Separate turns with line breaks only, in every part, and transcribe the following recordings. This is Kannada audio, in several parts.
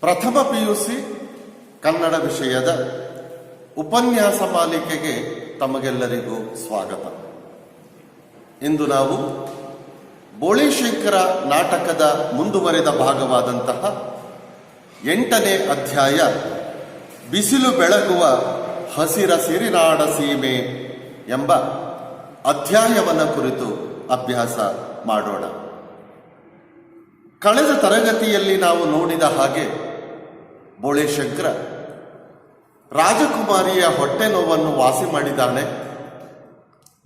ಪ್ರಥಮ ಪಿಯುಸಿ ಕನ್ನಡ ವಿಷಯದ ಉಪನ್ಯಾಸ ಮಾಲಿಕೆಗೆ ತಮಗೆಲ್ಲರಿಗೂ ಸ್ವಾಗತ. ಇಂದು ನಾವು ಬೋಳಿಶಂಕರ ನಾಟಕದ ಮುಂದುವರೆದ ಭಾಗವಾದಂತಹ 8ನೇ ಅಧ್ಯಾಯ ಬಿಸಿಲು ಬೆಳಗುವ ಹಸಿರ ಸಿರಿನಾಡ ಸೀಮೆ ಎಂಬ ಅಧ್ಯಾಯವನ್ನು ಕುರಿತು ಅಭ್ಯಾಸ ಮಾಡೋಣ. ಕಳೆದ ತರಗತಿಯಲ್ಲಿ ನಾವು ನೋಡಿದ ಹಾಗೆ ಬೋಳಿಶಂಕರ ರಾಜಕುಮಾರಿಯ ಹೊಟ್ಟೆ ನೋವನ್ನು ವಾಸಿ ಮಾಡಿದ್ದಾನೆ,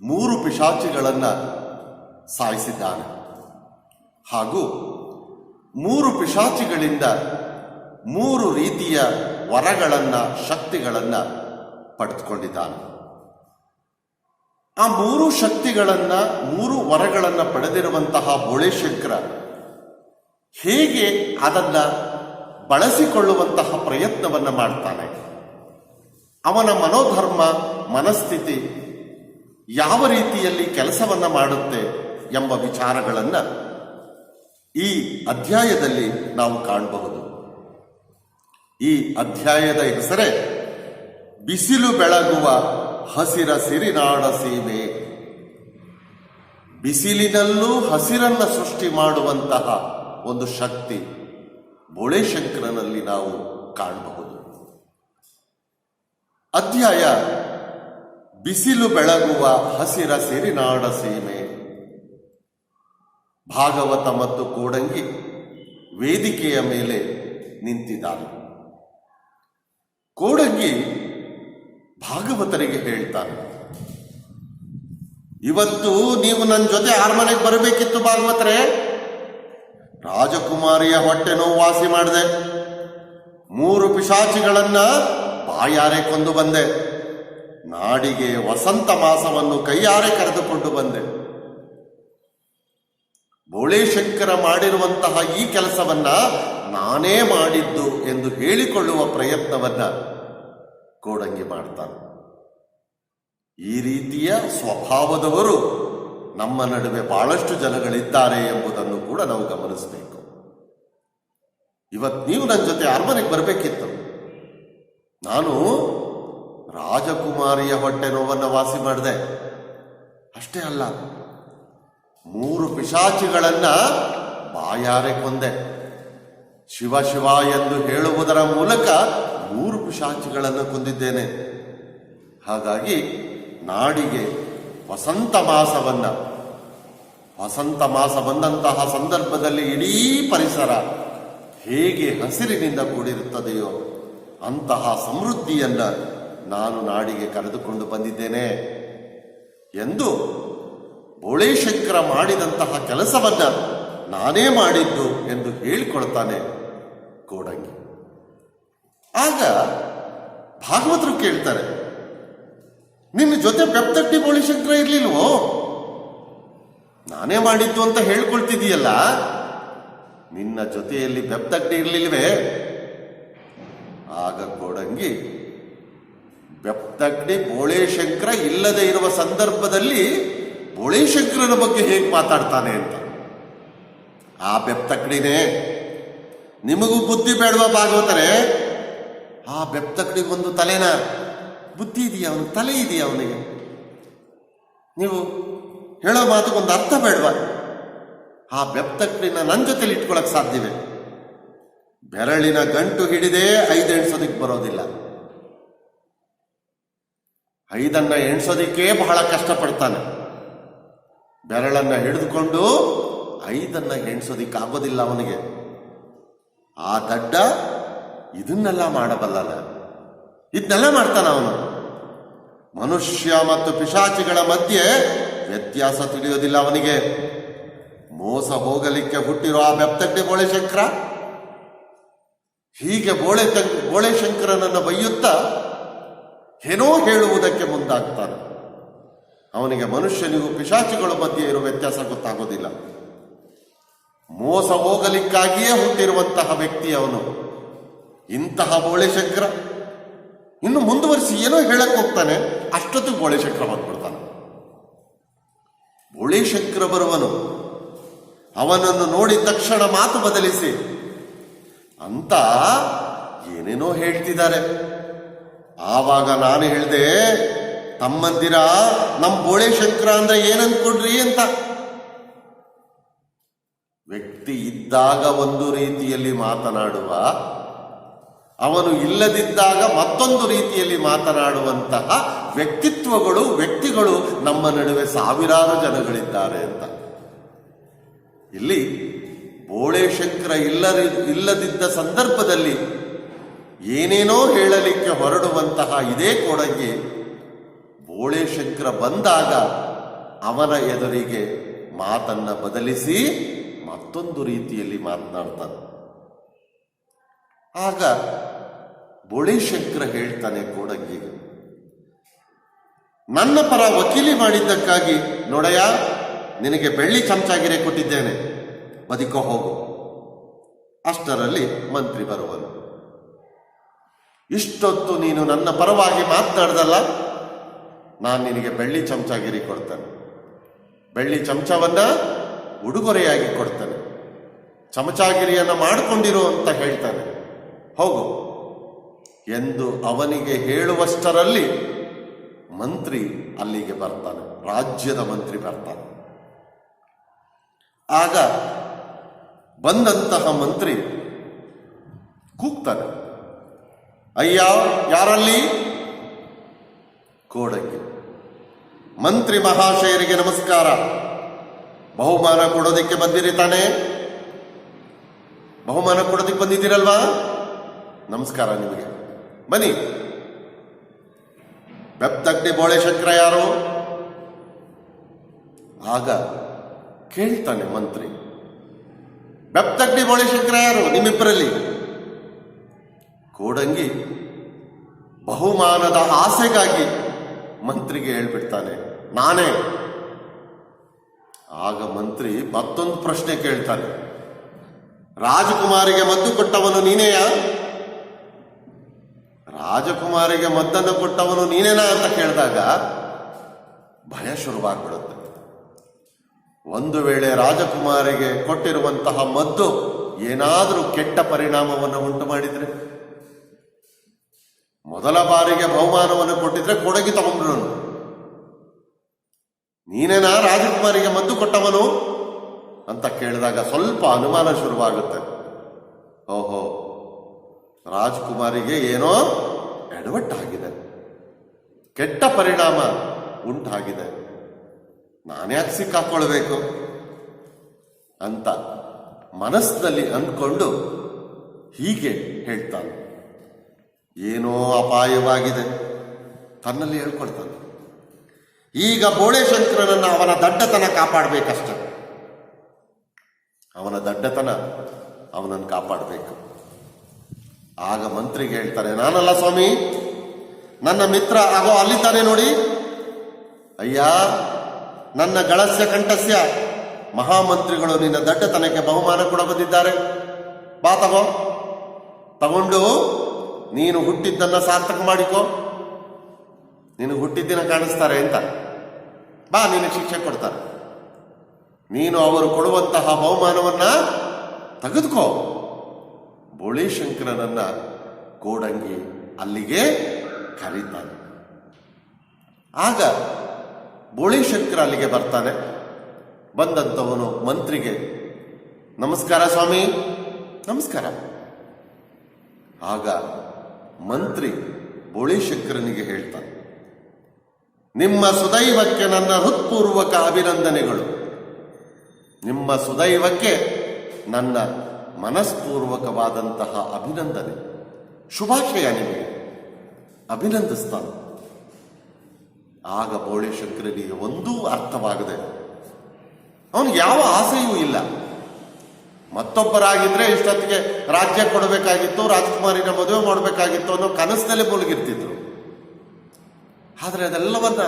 3 ಪಿಶಾಚಿಗಳನ್ನು ಸಾಯಿಸಿದ್ದಾನೆ ಹಾಗೂ 3 ಪಿಶಾಚಿಗಳಿಂದ 3 ರೀತಿಯ ವರಗಳನ್ನು, ಶಕ್ತಿಗಳನ್ನು ಪಡೆದುಕೊಂಡಿದ್ದಾನೆ. ಆ 3 ಶಕ್ತಿಗಳನ್ನು, 3 ವರಗಳನ್ನು ಪಡೆದಿರುವಂತಹ ಬೋಳಿಶಂಕರ ಹೇಗೆ ಅದನ್ನು ಬಳಸಿಕೊಳ್ಳುವಂತಹ ಪ್ರಯತ್ನವನ್ನು ಮಾಡ್ತಾನೆ, ಅವನ ಮನೋಧರ್ಮ, ಮನಸ್ಥಿತಿ ಯಾವ ರೀತಿಯಲ್ಲಿ ಕೆಲಸವನ್ನು ಮಾಡುತ್ತೆ ಎಂಬ ವಿಚಾರಗಳನ್ನು ಈ ಅಧ್ಯಾಯದಲ್ಲಿ ನಾವು ಕಾಣಬಹುದು. ಈ ಅಧ್ಯಾಯದ ಹೆಸರೇ ಬಿಸಿಲು ಬೆಳಗುವ ಹಸಿರ ಸಿರಿನಾಡ ಸೀಮೆ. ಬಿಸಿಲಿನಲ್ಲೂ ಹಸಿರನ್ನು ಸೃಷ್ಟಿ ಮಾಡುವಂತಹ ಒಂದು ಶಕ್ತಿ ಬೋಳಿಶಂಕರನಲ್ಲಿ ನಾವು ಕಾಣಬಹುದು. ಅಧ್ಯಾಯ ಬಿಸಿಲು ಬೆಳಗುವ ಹಸಿರ ಸಿರಿನಾಡ ಸೀಮೆ. ಭಾಗವತ ಮತ್ತು ಕೋಡಂಗಿ ವೇದಿಕೆಯ ಮೇಲೆ ನಿಂತಿದ್ದಾನೆ. ಕೋಡಂಗಿ ಭಾಗವತರಿಗೆ ಹೇಳ್ತಾನೆ, ಇವತ್ತು ನೀವು ನನ್ನ ಜೊತೆ ಅರಮನೆಗೆ ಬರಬೇಕಿತ್ತು ಭಾಗವತರೇ. ರಾಜಕುಮಾರಿಯ ಹೊಟ್ಟೆ ನೋವು ವಾಸಿ ಮಾಡಿದೆ, 3 ಪಿಶಾಚಿಗಳನ್ನ ಬಾಯಾರೆ ಕೊಂದು ಬಂದೆ, ನಾಡಿಗೆ ವಸಂತ ಮಾಸವನ್ನು ಕೈಯಾರೆ ಕರೆದುಕೊಂಡು ಬಂದೆ. ಬೋಳಿಶಂಕರ ಮಾಡಿರುವಂತಹ ಈ ಕೆಲಸವನ್ನ ನಾನೇ ಮಾಡಿದ್ದು ಎಂದು ಹೇಳಿಕೊಳ್ಳುವ ಪ್ರಯತ್ನವನ್ನ ಕೋಡಂಗಿ ಮಾಡ್ತಾನೆ. ಈ ರೀತಿಯ ಸ್ವಭಾವದವರು ನಮ್ಮ ನಡುವೆ ಬಹಳಷ್ಟು ಜನಗಳಿದ್ದಾರೆ ಎಂಬುದನ್ನು ಕೂಡ ನಾವು ಗಮನಿಸಬೇಕು. ಇವತ್ತು ನೀವು ನನ್ನ ಜೊತೆ ಅರಮನೆಗೆ ಬರಬೇಕಿತ್ತು, ನಾನು ರಾಜಕುಮಾರಿಯ ಹೊಟ್ಟೆ ನೋವನ್ನು ವಾಸಿ ಮಾಡಿದೆ. ಅಷ್ಟೇ ಅಲ್ಲ, 3 ಪಿಶಾಚಿಗಳನ್ನ ಬಾಯಾರೆ ಕೊಂದೆ. ಶಿವ ಶಿವ ಎಂದು ಹೇಳುವುದರ ಮೂಲಕ 3 ಪಿಶಾಚಿಗಳನ್ನು ಕೊಂದಿದ್ದೇನೆ. ಹಾಗಾಗಿ ನಾಡಿಗೆ ವಸಂತ ಮಾಸ ಬಂದಂತಹ ಸಂದರ್ಭದಲ್ಲಿ ಇಡೀ ಪರಿಸರ ಹೇಗೆ ಹಸಿರಿನಿಂದ ಕೂಡಿರುತ್ತದೆಯೋ ಅಂತಹ ಸಮೃದ್ಧಿಯನ್ನ ನಾನು ನಾಡಿಗೆ ಕರೆದುಕೊಂಡು ಬಂದಿದ್ದೇನೆ ಎಂದು ಬೋಳಿಶಂಕರ ಮಾಡಿದಂತಹ ಕೆಲಸವನ್ನ ನಾನೇ ಮಾಡಿದ್ದು ಎಂದು ಹೇಳಿಕೊಳ್ತಾನೆ ಕೋಡಂಗಿ. ಆಗ ಭಾಗವತರು ಕೇಳ್ತಾರೆ, ನಿನ್ನ ಜೊತೆ ಬೆಪ್ತಟ್ಟಿ ಬೋಳಿಶಂಕರ ಇರ್ಲಿಲ್ವೋ? ನಾನೇ ಮಾಡಿದ್ದು ಅಂತ ಹೇಳ್ಕೊಳ್ತಿದೀಯಲ್ಲ, ನಿನ್ನ ಜೊತೆಯಲ್ಲಿ ಬೆಪ್ತಟ್ಟಿ ಇರ್ಲಿಲ್ವೇ? ಆಗ ಕೋಡಂಗಿ, ಬೆಪ್ತಗ್ಡಿ ಬೋಳಿಶಂಕರ ಇಲ್ಲದೆ ಇರುವ ಸಂದರ್ಭದಲ್ಲಿ ಬೋಳಿಶಂಕರನ ಬಗ್ಗೆ ಹೇಗೆ ಮಾತಾಡ್ತಾನೆ ಅಂತ. ಆ ಬೆಪ್ತಕ್ಡಿನೇ, ನಿಮಗೂ ಬುದ್ಧಿ ಬೇಡವಾ ಭಾಗವತರೆ? ಆ ಬೆಪ್ತಕ್ಡಿಗೊಂದು ತಲೆನ, ಬುದ್ಧಿ ಇದೆಯಾ, ಅವನ ತಲೆ ಇದೆಯಾ ಅವನಿಗೆ? ನೀವು ಹೇಳೋ ಮಾತುಗೊಂದು ಅರ್ಥ ಬೇಡವಾ? ಆ ಬೆಪ್ತಕ್ಡಿನ ನನ್ನ ಜೊತೆಲಿ ಇಟ್ಕೊಳಕ್ ಸಾಧ್ಯವೇ? ಬೆರಳಿನ ಗಂಟು ಹಿಡಿದೇ 5 ಎಣ್ಸೋದಿಕ್ ಬರೋದಿಲ್ಲ. 5 ಎಣ್ಸೋದಿಕ್ಕೆ ಬಹಳ ಕಷ್ಟಪಡ್ತಾನೆ. ಬೆರಳನ್ನ ಹಿಡಿದುಕೊಂಡು 5 ಎಣ್ಸೋದಿಕ್ಕಾಗೋದಿಲ್ಲ ಅವನಿಗೆ. ಆ ದಡ್ಡ ಇದನ್ನೆಲ್ಲ ಮಾಡಬಲ್ಲಲ್ಲ, ಇದನ್ನೆಲ್ಲ ಮಾಡ್ತಾನ ಅವನು. ಮನುಷ್ಯ ಮತ್ತು ಪಿಶಾಚಿಗಳ ಮಧ್ಯೆ ವ್ಯತ್ಯಾಸ ತಿಳಿಯೋದಿಲ್ಲ ಅವನಿಗೆ. ಮೋಸ ಹೋಗಲಿಕ್ಕೆ ಹುಟ್ಟಿರೋ ಆ ಬೆಪ್ತಡ್ಡಿ ಬೋಳಿಶಂಕರ ಹೀಗೆ ಬೋಳಿಶಂಕರನನ್ನು ಬೈಯುತ್ತಾ ಏನೋ ಹೇಳುವುದಕ್ಕೆ ಮುಂದಾಗ್ತಾನೆ. ಅವನಿಗೆ ಮನುಷ್ಯನಿಗೂ ಪಿಶಾಚಿಗಳ ಮಧ್ಯೆ ಇರುವ ವ್ಯತ್ಯಾಸ ಗೊತ್ತಾಗೋದಿಲ್ಲ. ಮೋಸ ಹೋಗಲಿಕ್ಕಾಗಿಯೇ ಹುಟ್ಟಿರುವಂತಹ ವ್ಯಕ್ತಿ ಅವನು. ಇಂತಹ ಬೋಳಿಶಂಕರ ಇನ್ನು ಮುಂದುವರಿಸಿ ಏನೋ ಹೇಳಕ್ ಹೋಗ್ತಾನೆ, ಅಷ್ಟೊತ್ತಿಗೆ ಬೋಳಿಶಂಕರ ಬಂದ್ಬಿಡ್ತಾನೆ. ಬೋಳಿಶಂಕರ ಬರುವನು, ಅವನನ್ನು ನೋಡಿದ ತಕ್ಷಣ ಮಾತು ಬದಲಿಸಿ ಅಂತ ಏನೇನೋ ಹೇಳ್ತಿದ್ದಾರೆ. ಆವಾಗ ನಾನು ಹೇಳ್ದೆ, ತಮ್ಮಂದಿರ ನಮ್ಮ ಬೋಳೆ ಶಂಕರ ಅಂದ್ರೆ ಏನಂದ್ಕೊಡ್ರಿ ಅಂತ. ವ್ಯಕ್ತಿ ಇದ್ದಾಗ ಒಂದು ರೀತಿಯಲ್ಲಿ ಮಾತನಾಡುವ, ಅವನು ಇಲ್ಲದಿದ್ದಾಗ ಮತ್ತೊಂದು ರೀತಿಯಲ್ಲಿ ಮಾತನಾಡುವಂತಹ ವ್ಯಕ್ತಿಗಳು ನಮ್ಮ ನಡುವೆ ಸಾವಿರಾರು ಜನಗಳಿದ್ದಾರೆ ಅಂತ. ಇಲ್ಲಿ ಬೋಳೆ ಶಂಕರ ಇಲ್ಲದಿದ್ದ ಸಂದರ್ಭದಲ್ಲಿ ಏನೇನೋ ಹೇಳಲಿಕ್ಕೆ ಹೊರಡುವಂತಹ ಇದೇ ಕೊಡಗಿ ಬೋಳೆ ಶಂಕರ ಬಂದಾಗ ಅವನ ಎದುರಿಗೆ ಮಾತನ್ನ ಬದಲಿಸಿ ಮತ್ತೊಂದು ರೀತಿಯಲ್ಲಿ ಮಾತನಾಡ್ತಾನೆ. ಆಗ ಬೋಳೆ ಶಂಕರ ಹೇಳ್ತಾನೆ ಕೋಡಂಗಿಗೆ, ನನ್ನ ಪರ ವಕೀಲಿ ಮಾಡಿದ್ದಕ್ಕಾಗಿ ನೋಡಯ್ಯ, ನಿನಗೆ ಬೆಳ್ಳಿ ಚಮಚಾಗಿರೆ ಕೊಟ್ಟಿದ್ದೇನೆ, ಬದುಕೋ ಹೋಗು. ಅಷ್ಟರಲ್ಲಿ ಮಂತ್ರಿ ಬರುವನು. ಇಷ್ಟೊತ್ತು ನೀನು ನನ್ನ ಪರವಾಗಿ ಮಾತನಾಡ್ದಲ್ಲ, ನಾನು ನಿನಗೆ ಬೆಳ್ಳಿ ಚಮಚಾಗಿರಿ ಕೊಡ್ತೇನೆ. ಬೆಳ್ಳಿ ಚಮಚವನ್ನ ಉಡುಗೊರೆಯಾಗಿ ಕೊಡ್ತಾನೆ. ಚಮಚಾಗಿರಿಯನ್ನು ಮಾಡಿಕೊಂಡಿರು ಅಂತ ಹೇಳ್ತಾನೆ. ಹೋಗು ಎಂದು ಅವನಿಗೆ ಹೇಳುವಷ್ಟರಲ್ಲಿ ಮಂತ್ರಿ ಅಲ್ಲಿಗೆ ಬರ್ತಾನೆ. ರಾಜ್ಯದ ಮಂತ್ರಿ ಬರ್ತಾನೆ. ಆಗ ಬಂದಂತಹ ಮಂತ್ರಿ ಕೂಗ್ತಾನೆ, ಅಯ್ಯ ಯಾರಲ್ಲಿ? ಕೋಡಂಗಿ. ಮಂತ್ರಿ ಮಹಾಶಯರಿಗೆ ನಮಸ್ಕಾರ. ಬಹುಮಾನ ಕೊಡೋದಕ್ಕೆ ಬಂದಿರಿ ತಾನೆ? ಬಹುಮಾನ ಕೊಡೋದಕ್ಕೆ ಬಂದಿದ್ದೀರಲ್ವಾ? ನಮಸ್ಕಾರ ನಿಮಗೆ. ಬನ್ನಿ. ಬೆಪ್ತಗ್ನಿ ಬೋಳೆ ಶಂಕರ ಯಾರು? ಆಗ ಕೇಳ್ತಾನೆ ಮಂತ್ರಿ, ಬೆಪ್ತಗ್ನಿ ಬೋಳೆ ಶಂಕರ ಯಾರು ನಿಮ್ಮಿಬ್ಬರಲ್ಲಿ? ಕೋಡಂಗಿ ಬಹುಮಾನದ ಆಸೆಗಾಗಿ ಮಂತ್ರಿಗೆ ಹೇಳ್ಬಿಡ್ತಾನೆ, ನಾನೇ. ಆಗ ಮಂತ್ರಿ ಮತ್ತೊಂದು ಪ್ರಶ್ನೆ ಕೇಳ್ತಾನೆ, ರಾಜಕುಮಾರಿಗೆ ಮದ್ದು ಕೊಟ್ಟವನು ನೀನೇಯಾ? ರಾಜಕುಮಾರಿಗೆ ಮದ್ದನ್ನು ಕೊಟ್ಟವನು ನೀನೇನಾ ಅಂತ ಕೇಳಿದಾಗ ಭಯ ಶುರುವಾಗ್ಬಿಡುತ್ತೆ. ಒಂದು ವೇಳೆ ರಾಜಕುಮಾರಿಗೆ ಕೊಟ್ಟಿರುವಂತಹ ಮದ್ದು ಏನಾದರೂ ಕೆಟ್ಟ ಪರಿಣಾಮವನ್ನು ಉಂಟು ಮಾಡಿದ್ರೆ, ಮೊದಲ ಬಾರಿಗೆ ಬಹುಮಾನವನ್ನು ಕೊಟ್ಟಿದ್ರೆ ಕೊಡಗಿ ತಗೊಂಡ್ರು, ನೀನೇನಾ ರಾಜಕುಮಾರಿಗೆ ಮದ್ದು ಕೊಟ್ಟವನು ಅಂತ ಕೇಳಿದಾಗ ಸ್ವಲ್ಪ ಅನುಮಾನ ಶುರುವಾಗುತ್ತೆ. ಓಹೋ, ರಾಜಕುಮಾರಿಗೆ ಏನೋ ಎಡವಟ್ಟಾಗಿದೆ, ಕೆಟ್ಟ ಪರಿಣಾಮ ಉಂಟಾಗಿದೆ, ನಾನ್ಯಾಕೆ ಸಿಕ್ಕಾಕೊಳ್ಬೇಕು ಅಂತ ಮನಸ್ಸಿನಲ್ಲಿ ಅಂದ್ಕೊಂಡು ಹೀಗೆ ಹೇಳ್ತಾನೆ. ಏನೋ ಅಪಾಯವಾಗಿದೆ ತನ್ನಲ್ಲಿ ಹೇಳ್ಕೊಳ್ತಾನೆ. ಈಗ ಬೋಳೆ ಶಂಕರನನ್ನು ಅವನ ದಡ್ಡತನ ಕಾಪಾಡಬೇಕಷ್ಟೆ. ಅವನ ದಡ್ಡತನ ಅವನನ್ನು ಕಾಪಾಡಬೇಕು. ಆಗ ಮಂತ್ರಿಗೆ ಹೇಳ್ತಾನೆ, ನಾನಲ್ಲ ಸ್ವಾಮಿ, ನನ್ನ ಮಿತ್ರ ಆಗೋ ಅಲ್ಲಿದ್ದಾನೆ ನೋಡಿ. ಅಯ್ಯ, ನನ್ನ ಗಳಸ್ಯ ಕಂಠಸ್ಯ ಮಹಾಮಂತ್ರಿಗಳು ನಿನ್ನ ದಡ್ಡತನಕ್ಕೆ ಬಹುಮಾನ ಕೂಡ ಬಂದಿದ್ದಾರೆ. ಬಾ ತಗೊಂಡು ನೀನು ಹುಟ್ಟಿದ್ದನ್ನ ಸಾರ್ಥಕ ಮಾಡಿಕೋ. ನೀನು ಹುಟ್ಟಿದ್ದಿನ ಕಾಣಿಸ್ತಾರೆ ಅಂತ ಬಾ, ನಿನಗೆ ಶಿಕ್ಷೆ ಕೊಡ್ತಾರೆ. ನೀನು ಅವರು ಕೊಡುವಂತಹ ಬಹುಮಾನವನ್ನ ತೆಗೆದುಕೋ. ಬೋಳೆ ಶಂಕರನನ್ನ ಕೋಡಂಗಿ ಅಲ್ಲಿಗೆ ಕರೀತಾನೆ. ಆಗ ಬೋಳೆ ಶಂಕರ ಅಲ್ಲಿಗೆ ಬರ್ತಾನೆ. ಬಂದಂಥವನು ಮಂತ್ರಿಗೆ, ನಮಸ್ಕಾರ ಸ್ವಾಮಿ. ನಮಸ್ಕಾರ. ಆಗ ಮಂತ್ರಿ ಬೋಳೆ ಶಂಕರನಿಗೆ ಹೇಳ್ತಾನೆ, ನಿಮ್ಮ ಸುದೈವಕ್ಕೆ ನನ್ನ ಹೃತ್ಪೂರ್ವಕ ಅಭಿನಂದನೆಗಳು. ನಿಮ್ಮ ಸುದೈವಕ್ಕೆ ನನ್ನ ಮನಸ್ಪೂರ್ವಕವಾದಂತಹ ಅಭಿನಂದನೆ, ಶುಭಾಶಯ ನಿಮಗೆ, ಅಭಿನಂದಿಸ್ತಾನೆ. ಆಗ ಬೋಳೆ ಶಂಕರನಿಗೆ ಒಂದೂ ಅರ್ಥವಾಗದೆ, ಅವನಿಗೆ ಯಾವ ಆಸೆಯೂ ಇಲ್ಲ. ಮತ್ತೊಬ್ಬರಾಗಿದ್ರೆ ಇಷ್ಟೊತ್ತಿಗೆ ರಾಜ್ಯ ಕೊಡಬೇಕಾಗಿತ್ತು, ರಾಜಕುಮಾರಿನ ಮದುವೆ ಮಾಡಬೇಕಾಗಿತ್ತು ಅನ್ನೋ ಕನಸಿನಲ್ಲೇ ಮುಳುಗಿರ್ತಿದ್ರು. ಆದರೆ ಅದೆಲ್ಲವನ್ನ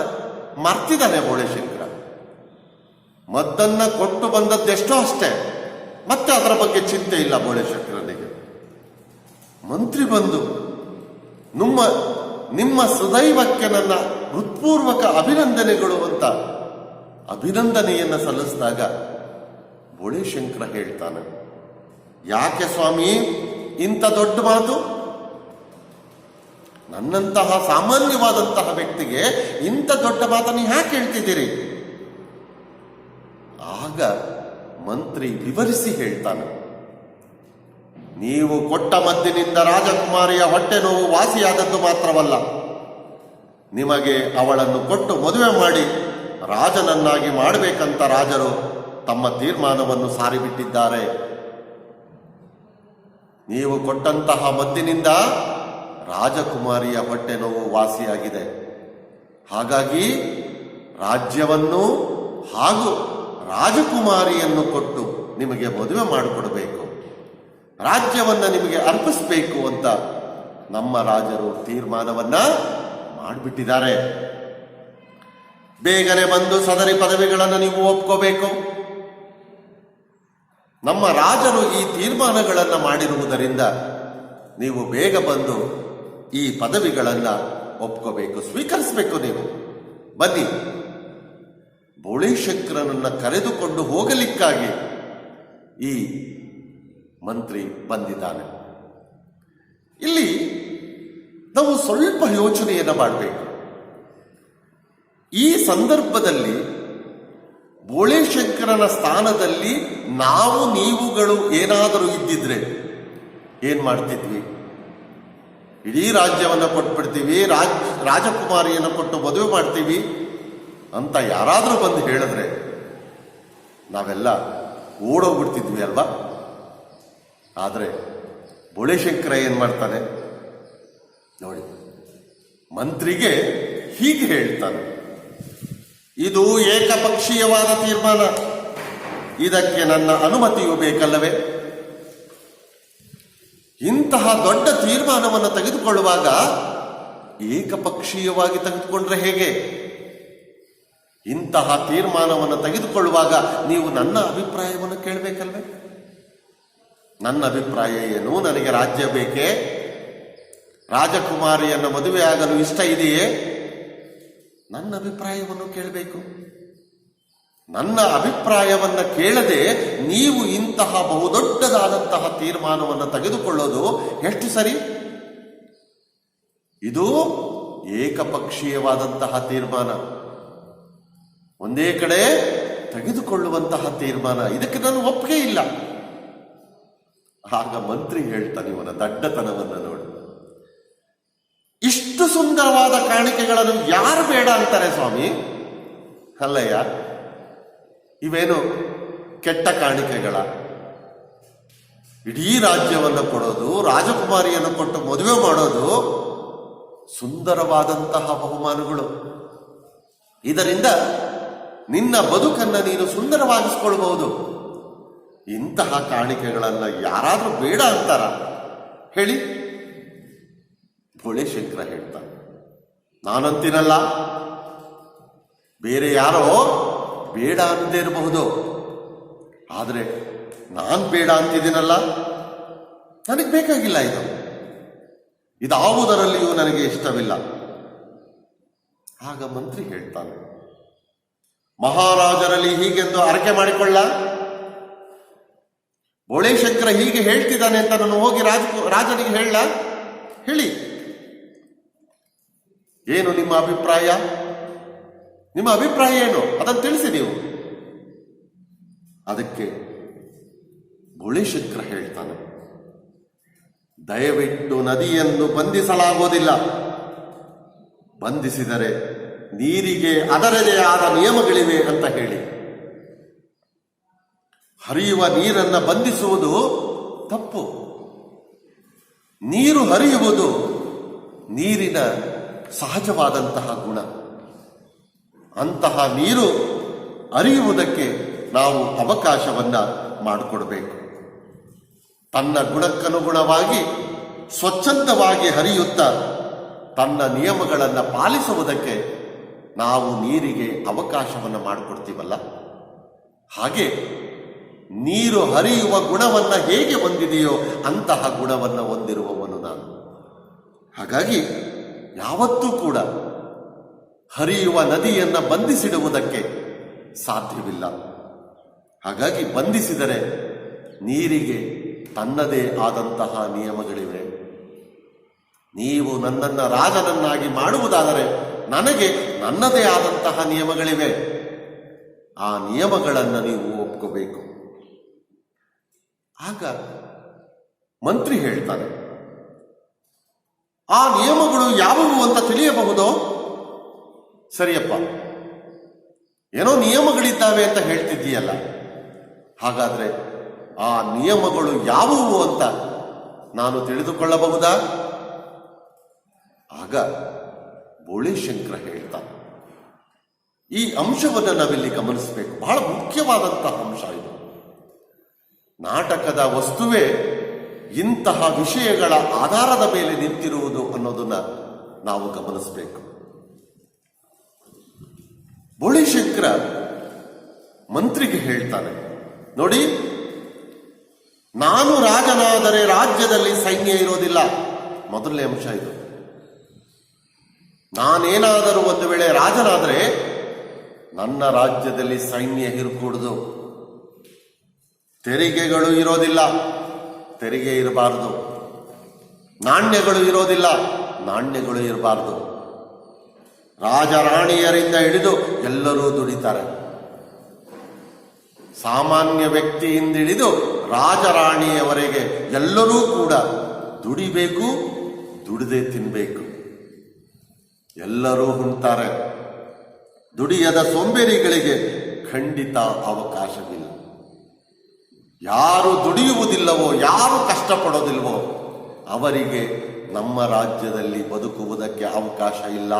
ಮರ್ತಿದ್ದಾನೆ ಬೋಳೆ ಶಂಕರ. ಮದ್ದನ್ನ ಕೊಟ್ಟು ಬಂದದ್ದೆಷ್ಟೋ ಅಷ್ಟೇ, ಮತ್ತೆ ಅದರ ಬಗ್ಗೆ ಚಿಂತೆ ಇಲ್ಲ ಬೋಳೆ ಶಂಕರನಿಗೆ. ಮಂತ್ರಿ ಬಂದು ನಿಮ್ಮ ಸುದೈವಕ್ಕೆ ನನ್ನ ಹೃತ್ಪೂರ್ವಕ ಅಭಿನಂದನೆಗಳು ಅಂತ ಅಭಿನಂದನೆಯನ್ನು ಸಲ್ಲಿಸಿದಾಗ ಬೋಳೆ ಶಂಕರ ಹೇಳ್ತಾನೆ, ಯಾಕೆ ಸ್ವಾಮಿ ಇಂಥ ದೊಡ್ಡ ಮಾತು? ನನ್ನಂತಹ ಸಾಮಾನ್ಯವಾದಂತಹ ವ್ಯಕ್ತಿಗೆ ಇಂಥ ದೊಡ್ಡ ಮಾತನ್ನು ಯಾಕೆ ಹೇಳ್ತಿದ್ದೀರಿ? ಆಗ ಮಂತ್ರಿ ವಿವರಿಸಿ ಹೇಳ್ತಾನೆ, ನೀವು ಕೊಟ್ಟ ಮದ್ದಿನಿಂದ ರಾಜಕುಮಾರಿಯ ಹೊಟ್ಟೆ ನೋವು ವಾಸಿಯಾದದ್ದು ಮಾತ್ರವಲ್ಲ, ನಿಮಗೆ ಅವಳನ್ನು ಕೊಟ್ಟು ಮದುವೆ ಮಾಡಿ ರಾಜನನ್ನಾಗಿ ಮಾಡಬೇಕಂತ ರಾಜರು ತಮ್ಮ ತೀರ್ಮಾನವನ್ನು ಸಾರಿಬಿಟ್ಟಿದ್ದಾರೆ. ನೀವು ಕೊಟ್ಟಂತಹ ಮದ್ದಿನಿಂದ ರಾಜಕುಮಾರಿಯ ಹೊಟ್ಟೆ ನೋವು ವಾಸಿಯಾಗಿದೆ. ಹಾಗಾಗಿ ರಾಜ್ಯವನ್ನು ಹಾಗೂ ರಾಜಕುಮಾರಿಯನ್ನು ಕೊಟ್ಟು ನಿಮಗೆ ಮದುವೆ ಮಾಡಿಕೊಡಬೇಕು, ರಾಜ್ಯವನ್ನು ನಿಮಗೆ ಅರ್ಪಿಸಬೇಕು ಅಂತ ನಮ್ಮ ರಾಜರು ತೀರ್ಮಾನವನ್ನ ಮಾಡಿಬಿಟ್ಟಿದ್ದಾರೆ. ಬೇಗನೆ ಬಂದು ಸದರಿ ಪದವಿಗಳನ್ನು ನೀವು ಒಪ್ಕೋಬೇಕು. ನಮ್ಮ ರಾಜರು ಈ ತೀರ್ಮಾನಗಳನ್ನು ಮಾಡಿರುವುದರಿಂದ ನೀವು ಬೇಗ ಬಂದು ಈ ಪದವಿಗಳನ್ನು ಒಪ್ಕೋಬೇಕು, ಸ್ವೀಕರಿಸಬೇಕು. ನೀವು ಬನ್ನಿ. ಬೋಳೇಶಂಕರನನ್ನ ಕರೆದುಕೊಂಡು ಹೋಗಲಿಕ್ಕಾಗಿ ಈ ಮಂತ್ರಿ ಬಂದಿದ್ದಾನೆ. ಇಲ್ಲಿ ನಾವು ಸ್ವಲ್ಪ ಯೋಚನೆಯನ್ನು ಮಾಡಬೇಕು. ಈ ಸಂದರ್ಭದಲ್ಲಿ ಬೋಳೇಶಂಕರನ ಸ್ಥಾನದಲ್ಲಿ ನಾವು ನೀವುಗಳು ಏನಾದರೂ ಇದ್ದಿದ್ರೆ ಏನ್ ಮಾಡ್ತಿದ್ವಿ? ಇಡೀ ರಾಜ್ಯವನ್ನು ಕೊಟ್ಬಿಡ್ತೀವಿ, ರಾಜಕುಮಾರಿಯನ್ನು ಕೊಟ್ಟು ಮದುವೆ ಮಾಡ್ತೀವಿ ಅಂತ ಯಾರಾದರೂ ಬಂದು ಹೇಳಿದ್ರೆ ನಾವೆಲ್ಲ ಓಡೋಗ್ಬಿಡ್ತಿದ್ವಿ ಅಲ್ವಾ? ಆದರೆ ಬೋಳೇಶಂಕರ ಏನ್ ಮಾಡ್ತಾನೆ ನೋಡಿ, ಮಂತ್ರಿಗೆ ಹೀಗೆ ಹೇಳ್ತಾನೆ, ಇದು ಏಕಪಕ್ಷೀಯವಾದ ತೀರ್ಮಾನ, ಇದಕ್ಕೆ ನನ್ನ ಅನುಮತಿಯೂ ಬೇಕಲ್ಲವೇ? ಇಂತಹ ದೊಡ್ಡ ತೀರ್ಮಾನವನ್ನು ತೆಗೆದುಕೊಳ್ಳುವಾಗ ಏಕಪಕ್ಷೀಯವಾಗಿ ತೆಗೆದುಕೊಂಡ್ರೆ ಹೇಗೆ? ಇಂತಹ ತೀರ್ಮಾನವನ್ನು ತೆಗೆದುಕೊಳ್ಳುವಾಗ ನೀವು ನನ್ನ ಅಭಿಪ್ರಾಯವನ್ನು ಕೇಳಬೇಕಲ್ವೇ? ನನ್ನ ಅಭಿಪ್ರಾಯ ಏನು? ನನಗೆ ರಾಜ್ಯ ಬೇಕೇ? ರಾಜಕುಮಾರಿಯನ್ನು ಮದುವೆಯಾಗಲು ಇಷ್ಟ ಇದೆಯೇ? ನನ್ನ ಅಭಿಪ್ರಾಯವನ್ನು ಕೇಳಬೇಕು. ನನ್ನ ಅಭಿಪ್ರಾಯವನ್ನು ಕೇಳದೆ ನೀವು ಇಂತಹ ಬಹುದೊಡ್ಡದಾದಂತಹ ತೀರ್ಮಾನವನ್ನು ತೆಗೆದುಕೊಳ್ಳೋದು ಎಷ್ಟು ಸರಿ? ಇದು ಏಕಪಕ್ಷೀಯವಾದಂತಹ ತೀರ್ಮಾನ, ಒಂದೇ ಕಡೆ ತೆಗೆದುಕೊಳ್ಳುವಂತಹ ತೀರ್ಮಾನ. ಇದಕ್ಕೆ ನಾನು ಒಪ್ಪಿಗೆ ಇಲ್ಲ. ಆಗ ಮಂತ್ರಿ ಹೇಳ್ತಾನೆ, ಇವನ ದಡ್ಡತನವನ್ನು ನೋಡಿ, ಇಷ್ಟು ಸುಂದರವಾದ ಕಾಣಿಕೆಗಳನ್ನು ಯಾರು ಬೇಡ ಅಂತಾರೆ ಸ್ವಾಮಿ? ಅಲ್ಲಯ್ಯ, ಇವೇನು ಕೆಟ್ಟ ಕಾಣಿಕೆಗಳ? ಇಡೀ ರಾಜ್ಯವನ್ನು ಕೊಡೋದು, ರಾಜಕುಮಾರಿಯನ್ನು ಕೊಟ್ಟು ಮದುವೆ ಮಾಡೋದು ಸುಂದರವಾದಂತಹ ಬಹುಮಾನಗಳು. ಇದರಿಂದ ನಿನ್ನ ಬದುಕನ್ನು ನೀನು ಸುಂದರವಾಗಿಸ್ಕೊಳ್ಬಹುದು. ಇಂತಹ ಕಾಣಿಕೆಗಳನ್ನ ಯಾರಾದ್ರೂ ಬೇಡ ಅಂತಾರ ಹೇಳಿ? ಬೋಳೇಶಂಕರ ಹೇಳ್ತಾನೆ, ನಾನಂತೀನಲ್ಲ, ಬೇರೆ ಯಾರೋ ಬೇಡ ಅನ್ನದೇ ಇರಬಹುದು, ಆದರೆ ನಾನು ಬೇಡ ಅಂತಿದ್ದೀನಲ್ಲ, ನನಗೆ ಬೇಕಾಗಿಲ್ಲ. ಇದಾವುದರಲ್ಲಿಯೂ ನನಗೆ ಇಷ್ಟವಿಲ್ಲ. ಆಗ ಮಂತ್ರಿ ಹೇಳ್ತಾನೆ, ಮಹಾರಾಜರಲ್ಲಿ ಹೀಗೆಂದು ಅರಕೆ ಮಾಡಿಕೊಳ್ಳ? ಬೋಳೇಶಂಕರ ಹೀಗೆ ಹೇಳ್ತಿದ್ದಾನೆ ಅಂತ ನಾನು ಹೋಗಿ ರಾಜನಿಗೆ ಹೇಳಿ, ಏನು ನಿಮ್ಮ ಅಭಿಪ್ರಾಯ? ನಿಮ್ಮ ಅಭಿಪ್ರಾಯ ಏನು ಅದನ್ನು ತಿಳಿಸಿ ನೀವು. ಅದಕ್ಕೆ ಬೋಳೇಶಂಕರ ಹೇಳ್ತಾನೆ, ದಯವಿಟ್ಟು ನದಿಯನ್ನು ಬಂಧಿಸಲಾಗುವುದಿಲ್ಲ. ಬಂಧಿಸಿದರೆ ನೀರಿಗೆ ಅದರದೇ ಆದ ನಿಯಮಗಳಿವೆ ಅಂತ ಹೇಳಿ. ಹರಿಯುವ ನೀರನ್ನು ಬಂಧಿಸುವುದು ತಪ್ಪು. ನೀರು ಹರಿಯುವುದು ನೀರಿನ ಸಹಜವಾದಂತಹ ಗುಣ. ಅಂತಹ ನೀರು ಹರಿಯುವುದಕ್ಕೆ ನಾವು ಅವಕಾಶವನ್ನ ಮಾಡಿಕೊಡಬೇಕು. ತನ್ನ ಗುಣಕ್ಕನುಗುಣವಾಗಿ ಸ್ವಚ್ಛಂದವಾಗಿ ಹರಿಯುತ್ತಾ ತನ್ನ ನಿಯಮಗಳನ್ನು ಪಾಲಿಸುವುದಕ್ಕೆ ನಾವು ನೀರಿಗೆ ಅವಕಾಶವನ್ನು ಮಾಡಿಕೊಡ್ತೀವಲ್ಲ, ಹಾಗೆ ನೀರು ಹರಿಯುವ ಗುಣವನ್ನ ಹೇಗೆ ಹೊಂದಿದೆಯೋ ಅಂತಹ ಗುಣವನ್ನು ಹೊಂದಿರುವವನು ನಾನು. ಹಾಗಾಗಿ ಯಾವತ್ತೂ ಕೂಡ ಹರಿಯುವ ನದಿಯನ್ನು ಬಂಧಿಸಿಡುವುದಕ್ಕೆ ಸಾಧ್ಯವಿಲ್ಲ. ಹಾಗಾಗಿ ಬಂಧಿಸಿದರೆ ನೀರಿಗೆ ತನ್ನದೇ ಆದಂತಹ ನಿಯಮಗಳಿವೆ. ನೀವು ನನ್ನನ್ನು ರಾಜನನ್ನಾಗಿ ಮಾಡುವುದಾದರೆ ನನಗೆ ನನ್ನದೇ ಆದಂತಹ ನಿಯಮಗಳಿವೆ. ಆ ನಿಯಮಗಳನ್ನು ನೀವು ಒಪ್ಕೋಬೇಕು. ಆಗ ಮಂತ್ರಿ ಹೇಳ್ತಾನೆ, ಆ ನಿಯಮಗಳು ಯಾವುವು ಅಂತ ತಿಳಿಯಬಹುದೋ? ಸರಿಯಪ್ಪ, ಏನೋ ನಿಯಮಗಳಿದ್ದಾವೆ ಅಂತ ಹೇಳ್ತಿದ್ದೀಯಲ್ಲ, ಹಾಗಾದ್ರೆ ಆ ನಿಯಮಗಳು ಯಾವುವು ಅಂತ ನಾನು ತಿಳಿದುಕೊಳ್ಳಬಹುದಾ? ಆಗ ಬೋಳಿಶಂಕರ ಹೇಳ್ತಾನೆ, ಈ ಅಂಶವನ್ನು ನಾವಿಲ್ಲಿ ಗಮನಿಸಬೇಕು. ಬಹಳ ಮುಖ್ಯವಾದಂತಹ ಅಂಶ ಇದು. ನಾಟಕದ ವಸ್ತುವೇ ಇಂತಹ ವಿಷಯಗಳ ಆಧಾರದ ಮೇಲೆ ನಿಂತಿರುವುದು ಅನ್ನೋದನ್ನ ನಾವು ಗಮನಿಸಬೇಕು. ಬೋಳಿಶಂಕರ ಮಂತ್ರಿಗೆ ಹೇಳ್ತಾನೆ, ನೋಡಿ, ನಾನು ರಾಜನಾದರೆ ರಾಜ್ಯದಲ್ಲಿ ಸೈನ್ಯ ಇರೋದಿಲ್ಲ. ಮೊದಲನೇ ಅಂಶ ಇದು. ನಾನೇನಾದರೂ ಒಂದು ವೇಳೆ ರಾಜನಾದರೆ ನನ್ನ ರಾಜ್ಯದಲ್ಲಿ ಸೈನ್ಯ ಇರಕೂಡದು. ತೆರಿಗೆಗಳು ಇರೋದಿಲ್ಲ, ತೆರಿಗೆ ಇರಬಾರದು. ನಾಣ್ಯಗಳು ಇರೋದಿಲ್ಲ, ನಾಣ್ಯಗಳು ಇರಬಾರದು. ರಾಜರಾಣಿಯರಿಂದ ಹಿಡಿದು ಎಲ್ಲರೂ ದುಡಿತಾರೆ. ಸಾಮಾನ್ಯ ವ್ಯಕ್ತಿಯಿಂದ ಹಿಡಿದು ರಾಜರಾಣಿಯವರೆಗೆ ಎಲ್ಲರೂ ಕೂಡ ದುಡಿಬೇಕು, ದುಡಿದೇ ತಿನ್ನಬೇಕು. ಎಲ್ಲರೂ ಉಣ್ತಾರೆ. ದುಡಿಯದ ಸೋಂಬೇರಿಗಳಿಗೆ ಖಂಡಿತ ಅವಕಾಶವಿಲ್ಲ. ಯಾರು ದುಡಿಯುವುದಿಲ್ಲವೋ, ಯಾರು ಕಷ್ಟಪಡೋದಿಲ್ವೋ ಅವರಿಗೆ ನಮ್ಮ ರಾಜ್ಯದಲ್ಲಿ ಬದುಕುವುದಕ್ಕೆ ಅವಕಾಶ ಇಲ್ಲ.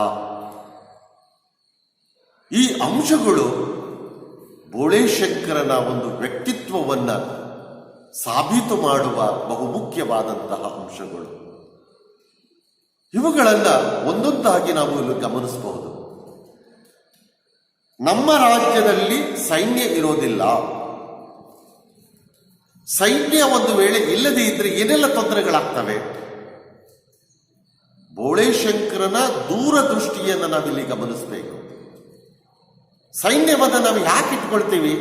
ಈ ಅಂಶಗಳು ಬೋಳಿಶಂಕರನ ಒಂದು ವ್ಯಕ್ತಿತ್ವವನ್ನ ಸಾಬೀತು ಮಾಡುವ ಬಹುಮುಖ್ಯವಾದಂತಹ ಅಂಶಗಳು. ಇವುಗಳನ್ನ ಒಂದೊಂದಾಗಿ ನಾವು ಇಲ್ಲಿ ಗಮನಿಸಬಹುದು. ನಮ್ಮ ರಾಜ್ಯದಲ್ಲಿ ಸೈನ್ಯ ಇರೋದಿಲ್ಲ. ಸೈನ್ಯ ಒಂದು ವೇಳೆ ಇಲ್ಲದೆ ಇದ್ರೆ ಏನೆಲ್ಲ ತೊಂದರೆಗಳಾಗ್ತವೆ? ಬೋಳಿಶಂಕರನ ದೂರದೃಷ್ಟಿಯನ್ನು ನಾವಿಲ್ಲಿ ಗಮನಿಸಬೇಕು. ಸೈನ್ಯವನ್ನು ನಾವು ಯಾಕೆ ಇಟ್ಕೊಳ್ತೀವಿ?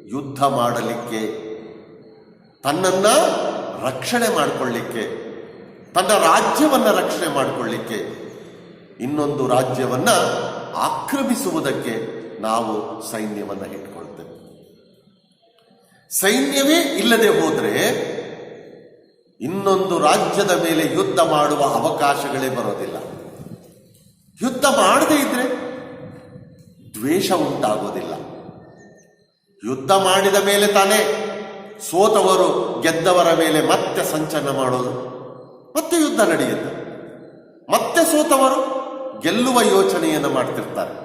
ಯುದ್ಧ ಮಾಡಲಿಕ್ಕೆ, ತನ್ನನ್ನ ರಕ್ಷಣೆ ಮಾಡಿಕೊಳ್ಳಿಕ್ಕೆ, ತನ್ನ ರಾಜ್ಯವನ್ನ ರಕ್ಷಣೆ ಮಾಡಿಕೊಳ್ಳಿಕ್ಕೆ, ಇನ್ನೊಂದು ರಾಜ್ಯವನ್ನ ಆಕ್ರಮಿಸುವುದಕ್ಕೆ ನಾವು ಸೈನ್ಯವನ್ನ ಇಟ್ಕೊಳ್ತೇವೆ. ಸೈನ್ಯವೇ ಇಲ್ಲದೆ ಹೋದ್ರೆ ಇನ್ನೊಂದು ರಾಜ್ಯದ ಮೇಲೆ ಯುದ್ಧ ಮಾಡುವ ಅವಕಾಶಗಳೇ ಬರೋದಿಲ್ಲ. ಯುದ್ಧ ಮಾಡದೇ ಇದ್ರೆ ದ್ವೇಷ ಉಂಟಾಗೋದಿಲ್ಲ. ಯುದ್ಧ ಮಾಡಿದ ಮೇಲೆ ತಾನೇ ಸೋತವರು ಗೆದ್ದವರ ಮೇಲೆ ಮತ್ತೆ ಸಂಚಲನ ಮಾಡೋದು, ಮತ್ತೆ ಯುದ್ಧ ನಡೆಯುತ್ತೆ. ಮತ್ತೆ ಸೋತವರು ಗೆಲ್ಲುವ ಯೋಚನೆಯನ್ನು ಮಾಡ್ತಿರ್ತಾರೆ.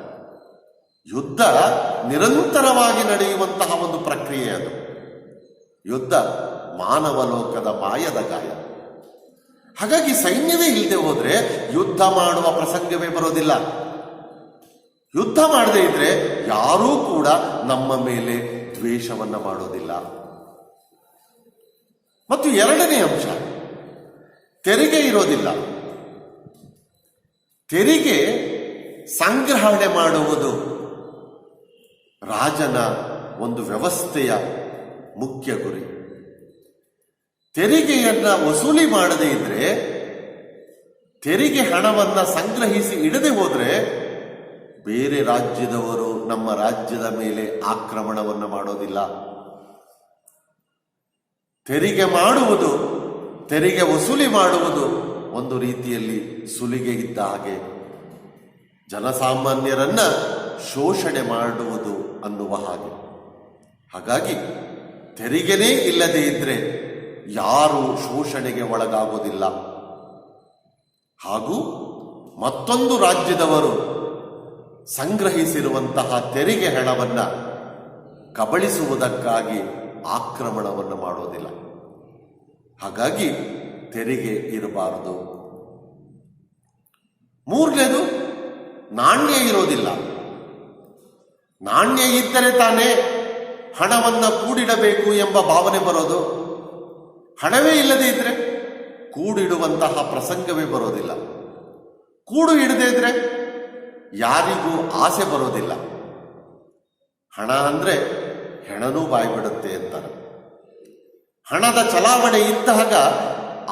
ಯುದ್ಧ ನಿರಂತರವಾಗಿ ನಡೆಯುವಂತಹ ಒಂದು ಪ್ರಕ್ರಿಯೆ ಅದು. ಯುದ್ಧ ಮಾನವ ಲೋಕದ ಮಾಯದ ಗಾಯ. ಹಾಗಾಗಿ ಸೈನ್ಯವೇ ಇಲ್ಲದೆ ಹೋದ್ರೆ ಯುದ್ಧ ಮಾಡುವ ಪ್ರಸಂಗವೇ ಬರೋದಿಲ್ಲ. ಯುದ್ಧ ಮಾಡದೇ ಇದ್ರೆ ಯಾರೂ ಕೂಡ ನಮ್ಮ ಮೇಲೆ ದ್ವೇಷವನ್ನ ಮಾಡೋದಿಲ್ಲ. ಮತ್ತು ಎರಡನೇ ಅಂಶ, ತೆರಿಗೆ ಇರೋದಿಲ್ಲ. ತೆರಿಗೆ ಸಂಗ್ರಹಣೆ ಮಾಡುವುದು ರಾಜನ ಒಂದು ವ್ಯವಸ್ಥೆಯ ಮುಖ್ಯ ಗುರಿ. ತೆರಿಗೆಯನ್ನ ವಸೂಲಿ ಮಾಡದೇ ಇದ್ರೆ, ತೆರಿಗೆ ಹಣವನ್ನ ಸಂಗ್ರಹಿಸಿ ಇಡದೆ ಹೋದ್ರೆ ಬೇರೆ ರಾಜ್ಯದವರು ನಮ್ಮ ರಾಜ್ಯದ ಮೇಲೆ ಆಕ್ರಮಣವನ್ನು ಮಾಡೋದಿಲ್ಲ. ತೆರಿಗೆ ಮಾಡುವುದು, ತೆರಿಗೆ ವಸೂಲಿ ಮಾಡುವುದು ಒಂದು ರೀತಿಯಲ್ಲಿ ಸುಲಿಗೆ ಇದ್ದ ಹಾಗೆ, ಜನಸಾಮಾನ್ಯರನ್ನ ಶೋಷಣೆ ಮಾಡುವುದು ಅನ್ನುವ ಹಾಗೆ. ಹಾಗಾಗಿ ತೆರಿಗೆನೇ ಇಲ್ಲದೆ ಇದ್ರೆ ಯಾರು ಶೋಷಣೆಗೆ ಒಳಗಾಗೋದಿಲ್ಲ. ಹಾಗೂ ಮತ್ತೊಂದು ರಾಜ್ಯದವರು ಸಂಗ್ರಹಿಸಿರುವಂತಹ ತೆರಿಗೆ ಹಣವನ್ನ ಕಬಳಿಸುವುದಕ್ಕಾಗಿ ಆಕ್ರಮಣವನ್ನು ಮಾಡೋದಿಲ್ಲ. ಹಾಗಾಗಿ ತೆರಿಗೆ ಇರಬಾರದು. ಮೂರನೇದು, ನಾಣ್ಯ ಇರೋದಿಲ್ಲ. ನಾಣ್ಯ ಇದ್ದರೆ ತಾನೇ ಹಣವನ್ನ ಕೂಡಿಡಬೇಕು ಎಂಬ ಭಾವನೆ ಬರೋದು. ಹಣವೇ ಇಲ್ಲದೆ ಇದ್ರೆ ಕೂಡಿಡುವಂತಹ ಪ್ರಸಂಗವೇ ಬರೋದಿಲ್ಲ. ಕೂಡು ಇಡದೇ ಇದ್ರೆ ಯಾರಿಗೂ ಆಸೆ ಬರೋದಿಲ್ಲ. ಹಣ ಅಂದ್ರೆ ಹೆಣನೂ ಬಾಯ್ಬಿಡುತ್ತೆ ಅಂತಾರೆ. ಹಣದ ಚಲಾವಣೆ ಇದ್ದಾಗ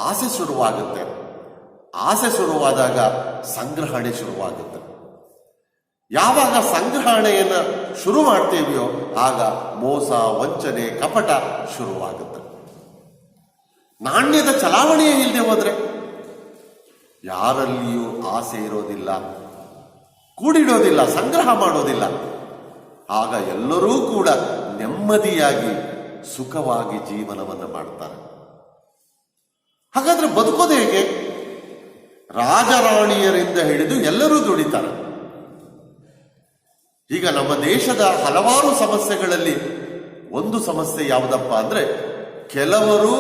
ಆಸೆ ಶುರುವಾಗುತ್ತೆ. ಆಸೆ ಶುರುವಾದಾಗ ಸಂಗ್ರಹಣೆ ಶುರುವಾಗುತ್ತೆ. ಯಾವಾಗ ಸಂಗ್ರಹಣೆಯನ್ನು ಶುರು ಮಾಡ್ತೀವಿಯೋ ಆಗ ಮೋಸ, ವಂಚನೆ, ಕಪಟ ಶುರುವಾಗುತ್ತೆ. ನಾಣ್ಯದ ಚಲಾವಣೆಯೇ ಇಲ್ಲದೆ ಹೋದ್ರೆ ಯಾರಲ್ಲಿಯೂ ಆಸೆ ಇರೋದಿಲ್ಲ, ಕೂಡಿಡೋದಿಲ್ಲ, ಸಂಗ್ರಹ ಮಾಡೋದಿಲ್ಲ. ಆಗ ಎಲ್ಲರೂ ಕೂಡ ನೆಮ್ಮದಿಯಾಗಿ ಸುಖವಾಗಿ ಜೀವನವನ್ನು ಮಾಡ್ತಾರೆ. ಹಾಗಾದ್ರೆ ಬದುಕೋದು ಹೇಗೆ? ರಾಜರಾಣಿಯರಿಂದ ಹಿಡಿದು ಎಲ್ಲರೂ ದುಡಿತಾರೆ. ಈಗ ನಮ್ಮ ದೇಶದ ಹಲವಾರು ಸಮಸ್ಯೆಗಳಲ್ಲಿ ಒಂದು ಸಮಸ್ಯೆ ಯಾವುದಪ್ಪ ಅಂದ್ರೆ, ಕೆಲವರು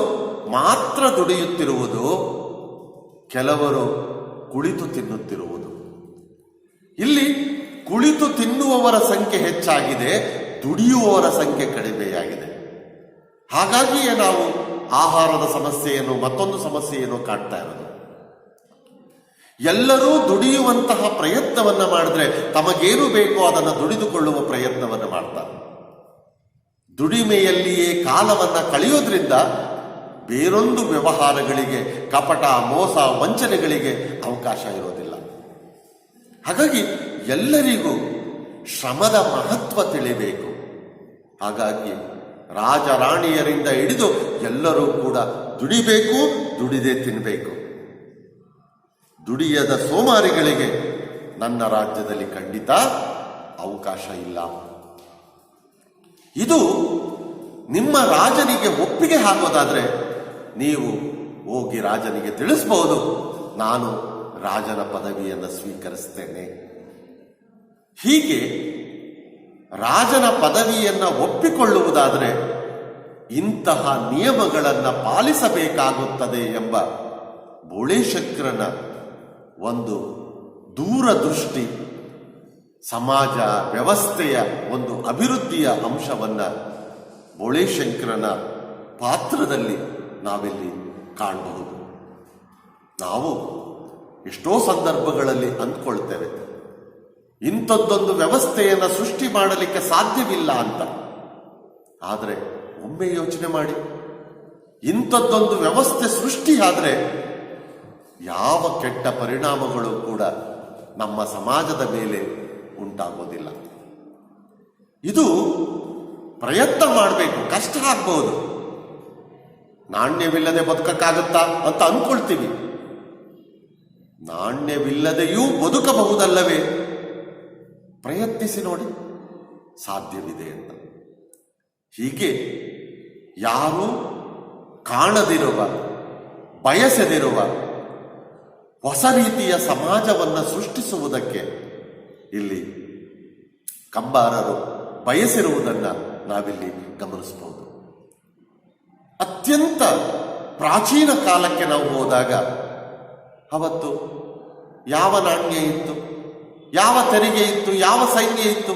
ಮಾತ್ರ ದುಡಿಯುತ್ತಿರುವುದು, ಕೆಲವರು ಕುಳಿತು ತಿನ್ನುತ್ತಿರುವುದು. ಇಲ್ಲಿ ಕುಳಿತು ತಿನ್ನುವವರ ಸಂಖ್ಯೆ ಹೆಚ್ಚಾಗಿದೆ, ದುಡಿಯುವವರ ಸಂಖ್ಯೆ ಕಡಿಮೆಯಾಗಿದೆ. ಹಾಗಾಗಿಯೇ ನಾವು ಆಹಾರದ ಸಮಸ್ಯೆಯನ್ನು, ಮತ್ತೊಂದು ಸಮಸ್ಯೆಯನ್ನು ಕಾಣ್ತಾ ಇರೋದು. ಎಲ್ಲರೂ ದುಡಿಯುವಂತಹ ಪ್ರಯತ್ನವನ್ನ ಮಾಡಿದ್ರೆ ತಮಗೇನು ಬೇಕೋ ಅದನ್ನು ದುಡಿದುಕೊಳ್ಳುವ ಪ್ರಯತ್ನವನ್ನು ಮಾಡ್ತಾರೆ. ದುಡಿಮೆಯಲ್ಲಿಯೇ ಕಾಲವನ್ನ ಕಳೆಯೋದ್ರಿಂದ ಬೇರೊಂದು ವ್ಯವಹಾರಗಳಿಗೆ, ಕಪಟ, ಮೋಸ, ವಂಚನೆಗಳಿಗೆ ಅವಕಾಶ ಇರೋದಿಲ್ಲ. ಹಾಗಾಗಿ ಎಲ್ಲರಿಗೂ ಶ್ರಮದ ಮಹತ್ವ ತಿಳಿಬೇಕು. ಹಾಗಾಗಿ ರಾಜರಾಣಿಯರಿಂದ ಹಿಡಿದು ಎಲ್ಲರೂ ಕೂಡ ದುಡಿಬೇಕು, ದುಡಿದೇ ತಿನ್ನಬೇಕು. ದುಡಿಯದ ಸೋಮಾರಿಗಳಿಗೆ ನನ್ನ ರಾಜ್ಯದಲ್ಲಿ ಖಂಡಿತ ಅವಕಾಶ ಇಲ್ಲ. ಇದು ನಿಮ್ಮ ರಾಜನಿಗೆ ಒಪ್ಪಿಗೆ ಹಾಕೋದಾದ್ರೆ ನೀವು ಹೋಗಿ ರಾಜನಿಗೆ ತಿಳಿಸಬಹುದು, ನಾನು ರಾಜನ ಪದವಿಯನ್ನು ಸ್ವೀಕರಿಸ್ತೇನೆ. ಹೀಗೆ ರಾಜನ ಪದವಿಯನ್ನು ಒಪ್ಪಿಕೊಳ್ಳುವುದಾದರೆ ಇಂತಹ ನಿಯಮಗಳನ್ನು ಪಾಲಿಸಬೇಕಾಗುತ್ತದೆ ಎಂಬ ಬೋಳೇಶಂಕರನ ಒಂದು ದೂರದೃಷ್ಟಿ, ಸಮಾಜ ವ್ಯವಸ್ಥೆಯ ಒಂದು ಅಭಿವೃದ್ಧಿಯ ಅಂಶವನ್ನ ಬೋಳೇಶಂಕರನ ಪಾತ್ರದಲ್ಲಿ ನಾವಿಲ್ಲಿ ಕಾಣಬಹುದು. ನಾವು ಎಷ್ಟೋ ಸಂದರ್ಭಗಳಲ್ಲಿ ಅಂದ್ಕೊಳ್ತೇವೆ, ಇಂಥದ್ದೊಂದು ವ್ಯವಸ್ಥೆಯನ್ನು ಸೃಷ್ಟಿ ಮಾಡಲಿಕ್ಕೆ ಸಾಧ್ಯವಿಲ್ಲ ಅಂತ. ಆದರೆ ಒಮ್ಮೆ ಯೋಚನೆ ಮಾಡಿ, ಇಂಥದ್ದೊಂದು ವ್ಯವಸ್ಥೆ ಸೃಷ್ಟಿಯಾದರೆ ಯಾವ ಕೆಟ್ಟ ಪರಿಣಾಮಗಳು ಕೂಡ ನಮ್ಮ ಸಮಾಜದ ಮೇಲೆ ಉಂಟಾಗೋದಿಲ್ಲ. ಇದು ಪ್ರಯತ್ನ ಮಾಡಬೇಕು, ಕಷ್ಟ ಆಗ್ಬಹುದು. ನಾಣ್ಯವಿಲ್ಲದೆ ಬದುಕಕ್ಕಾಗುತ್ತಾ ಅಂತ ಅಂದ್ಕೊಳ್ತೀವಿ. ನಾಣ್ಯವಿಲ್ಲದೆಯೂ ಬದುಕಬಹುದಲ್ಲವೇ? ಪ್ರಯತ್ನಿಸಿ ನೋಡಿ, ಸಾಧ್ಯವಿದೆ ಅಂತ. ಹೀಗೆ ಯಾರು ಕಾಣದಿರುವ, ಬಯಸದಿರುವ ಹೊಸ ರೀತಿಯ ಸಮಾಜವನ್ನು ಸೃಷ್ಟಿಸುವುದಕ್ಕೆ ಇಲ್ಲಿ ಕಂಬಾರರು ಬಯಸಿರುವುದನ್ನು ನಾವಿಲ್ಲಿ ಗಮನಿಸಬಹುದು. ಅತ್ಯಂತ ಪ್ರಾಚೀನ ಕಾಲಕ್ಕೆ ನಾವು ಹೋದಾಗ ಅವತ್ತು ಯಾವ ನಾಣ್ಯ ಇತ್ತು, ಯಾವ ತೆರಿಗೆ ಇತ್ತು, ಯಾವ ಸೈನ್ಯ ಇತ್ತು?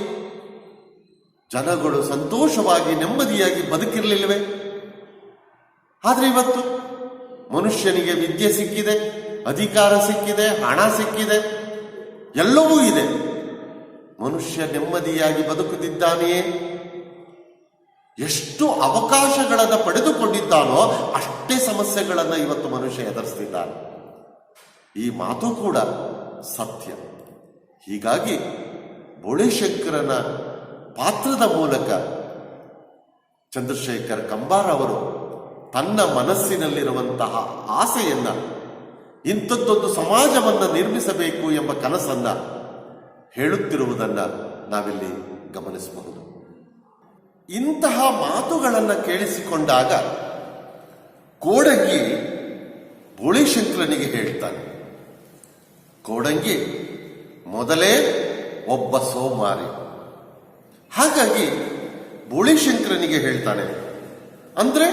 ಜನಗಳು ಸಂತೋಷವಾಗಿ ನೆಮ್ಮದಿಯಾಗಿ ಬದುಕಿರಲಿಲ್ಲವೇ? ಆದರೆ ಇವತ್ತು ಮನುಷ್ಯನಿಗೆ ವಿದ್ಯೆ ಸಿಕ್ಕಿದೆ, ಅಧಿಕಾರ ಸಿಕ್ಕಿದೆ, ಹಣ ಸಿಕ್ಕಿದೆ, ಎಲ್ಲವೂ ಇದೆ. ಮನುಷ್ಯ ನೆಮ್ಮದಿಯಾಗಿ ಬದುಕುತ್ತಿದ್ದಾನೆಯೇ? ಎಷ್ಟು ಅವಕಾಶಗಳನ್ನು ಪಡೆದುಕೊಂಡಿದ್ದಾನೋ ಅಷ್ಟೇ ಸಮಸ್ಯೆಗಳನ್ನು ಇವತ್ತು ಮನುಷ್ಯ ಎದುರಿಸ್ತಿದ್ದಾನೆ. ಈ ಮಾತು ಕೂಡ ಸತ್ಯ. ಹೀಗಾಗಿ ಬೋಳೇಶಂಕರನ ಪಾತ್ರದ ಮೂಲಕ ಚಂದ್ರಶೇಖರ್ ಕಂಬಾರ ಅವರು ತನ್ನ ಮನಸ್ಸಿನಲ್ಲಿರುವಂತಹ ಆಸೆಯನ್ನ, ಇಂಥದ್ದೊಂದು ಸಮಾಜವನ್ನು ನಿರ್ಮಿಸಬೇಕು ಎಂಬ ಕನಸನ್ನ ಹೇಳುತ್ತಿರುವುದನ್ನ ನಾವಿಲ್ಲಿ ಗಮನಿಸಬಹುದು. ಇಂತಹ ಮಾತುಗಳನ್ನು ಕೇಳಿಸಿಕೊಂಡಾಗ ಕೋಡಂಗಿ ಬೋಳೇಶಂಕರನಿಗೆ ಹೇಳ್ತಾನೆ, ಕೋಡಂಗಿ ಮೊದಲೇ ಒಬ್ಬ ಸೋಮಾರಿ. ಹಾಗಾಗಿ ಬೋಳೇಶಂಕರನಿಗೆ ಹೇಳ್ತಾನೆ, ಅಂದ್ರೆ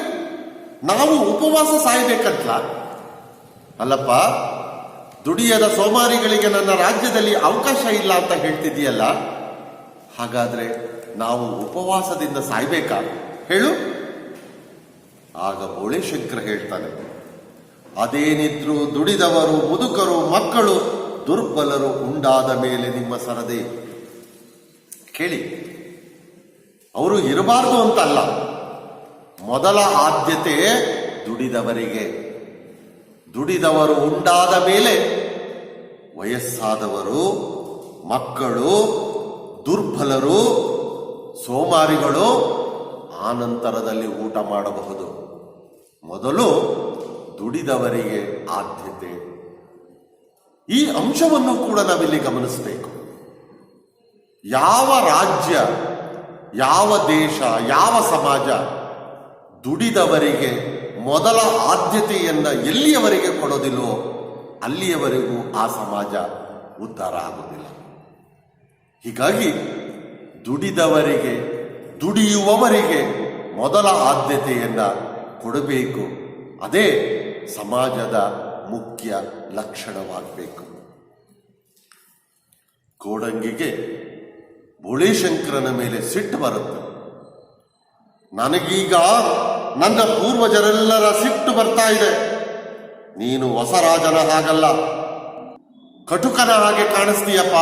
ನಾವು ಉಪವಾಸ ಸಾಯಬೇಕಂತ ಅಲ್ಲಪ್ಪ, ದುಡಿಯದ ಸೋಮಾರಿಗಳಿಗೆ ನನ್ನ ರಾಜ್ಯದಲ್ಲಿ ಅವಕಾಶ ಇಲ್ಲ ಅಂತ ಹೇಳ್ತಿದೀಯಲ್ಲ, ಹಾಗಾದ್ರೆ ನಾವು ಉಪವಾಸದಿಂದ ಸಾಯ್ಬೇಕಾ ಹೇಳು? ಆಗ ಬೋಳೇಶಂಕರ ಹೇಳ್ತಾನೆ, ಅದೇನಿದ್ರು ದುಡಿದವರು, ಮುದುಕರು, ಮಕ್ಕಳು, ದುರ್ಬಲರು ಉಂಡಾದ ಮೇಲೆ ನಿಮ್ಮ ಸರದಿ. ಕೇಳಿ, ಅವರು ಇರಬಾರ್ದು ಅಂತ ಅಲ್ಲ, ಮೊದಲ ಆದ್ಯತೆ ದುಡಿದವರಿಗೆ. ದುಡಿದವರು ಉಂಡಾದ ಮೇಲೆ ವಯಸ್ಸಾದವರು, ಮಕ್ಕಳು, ದುರ್ಬಲರು, ಸೋಮಾರಿಗಳು ಆನಂತರದಲ್ಲಿ ಊಟ ಮಾಡಬಹುದು. ಮೊದಲು ದುಡಿದವರಿಗೆ ಆದ್ಯತೆ. ಈ ಅಂಶವನ್ನು ಕೂಡ ನಾವಿಲ್ಲಿ ಗಮನಿಸಬೇಕು. ಯಾವ ರಾಜ್ಯ, ಯಾವ ದೇಶ, ಯಾವ ಸಮಾಜ ದುಡಿದವರಿಗೆ ಮೊದಲ ಆದ್ಯತೆಯನ್ನ ಎಲ್ಲಿಯವರೆಗೆ ಕೊಡೋದಿಲ್ಲವೋ ಅಲ್ಲಿಯವರೆಗೂ ಆ ಸಮಾಜ ಉದ್ಧಾರ ಆಗುವುದಿಲ್ಲ. ಹೀಗಾಗಿ ದುಡಿದವರಿಗೆ, ದುಡಿಯುವವರಿಗೆ ಮೊದಲ ಆದ್ಯತೆಯನ್ನ ಕೊಡಬೇಕು. ಅದೇ ಸಮಾಜದ ಮುಖ್ಯ ಲಕ್ಷಣವಾಗಬೇಕು. ಕೋಡಂಗಿಗೆ ಬೋಳೇಶಂಕರನ ಮೇಲೆ ಸಿಟ್ಟು ಬರುತ್ತೆ. ನನಗೀಗ ನನ್ನ ಪೂರ್ವಜರೆಲ್ಲರ ಸಿಟ್ಟು ಬರ್ತಾ ಇದೆ. ನೀನು ಹೊಸ ರಾಜನ ಹಾಗಲ್ಲ, ಕಟುಕನ ಹಾಗೆ ಕಾಣಿಸ್ತೀಯಪ್ಪ.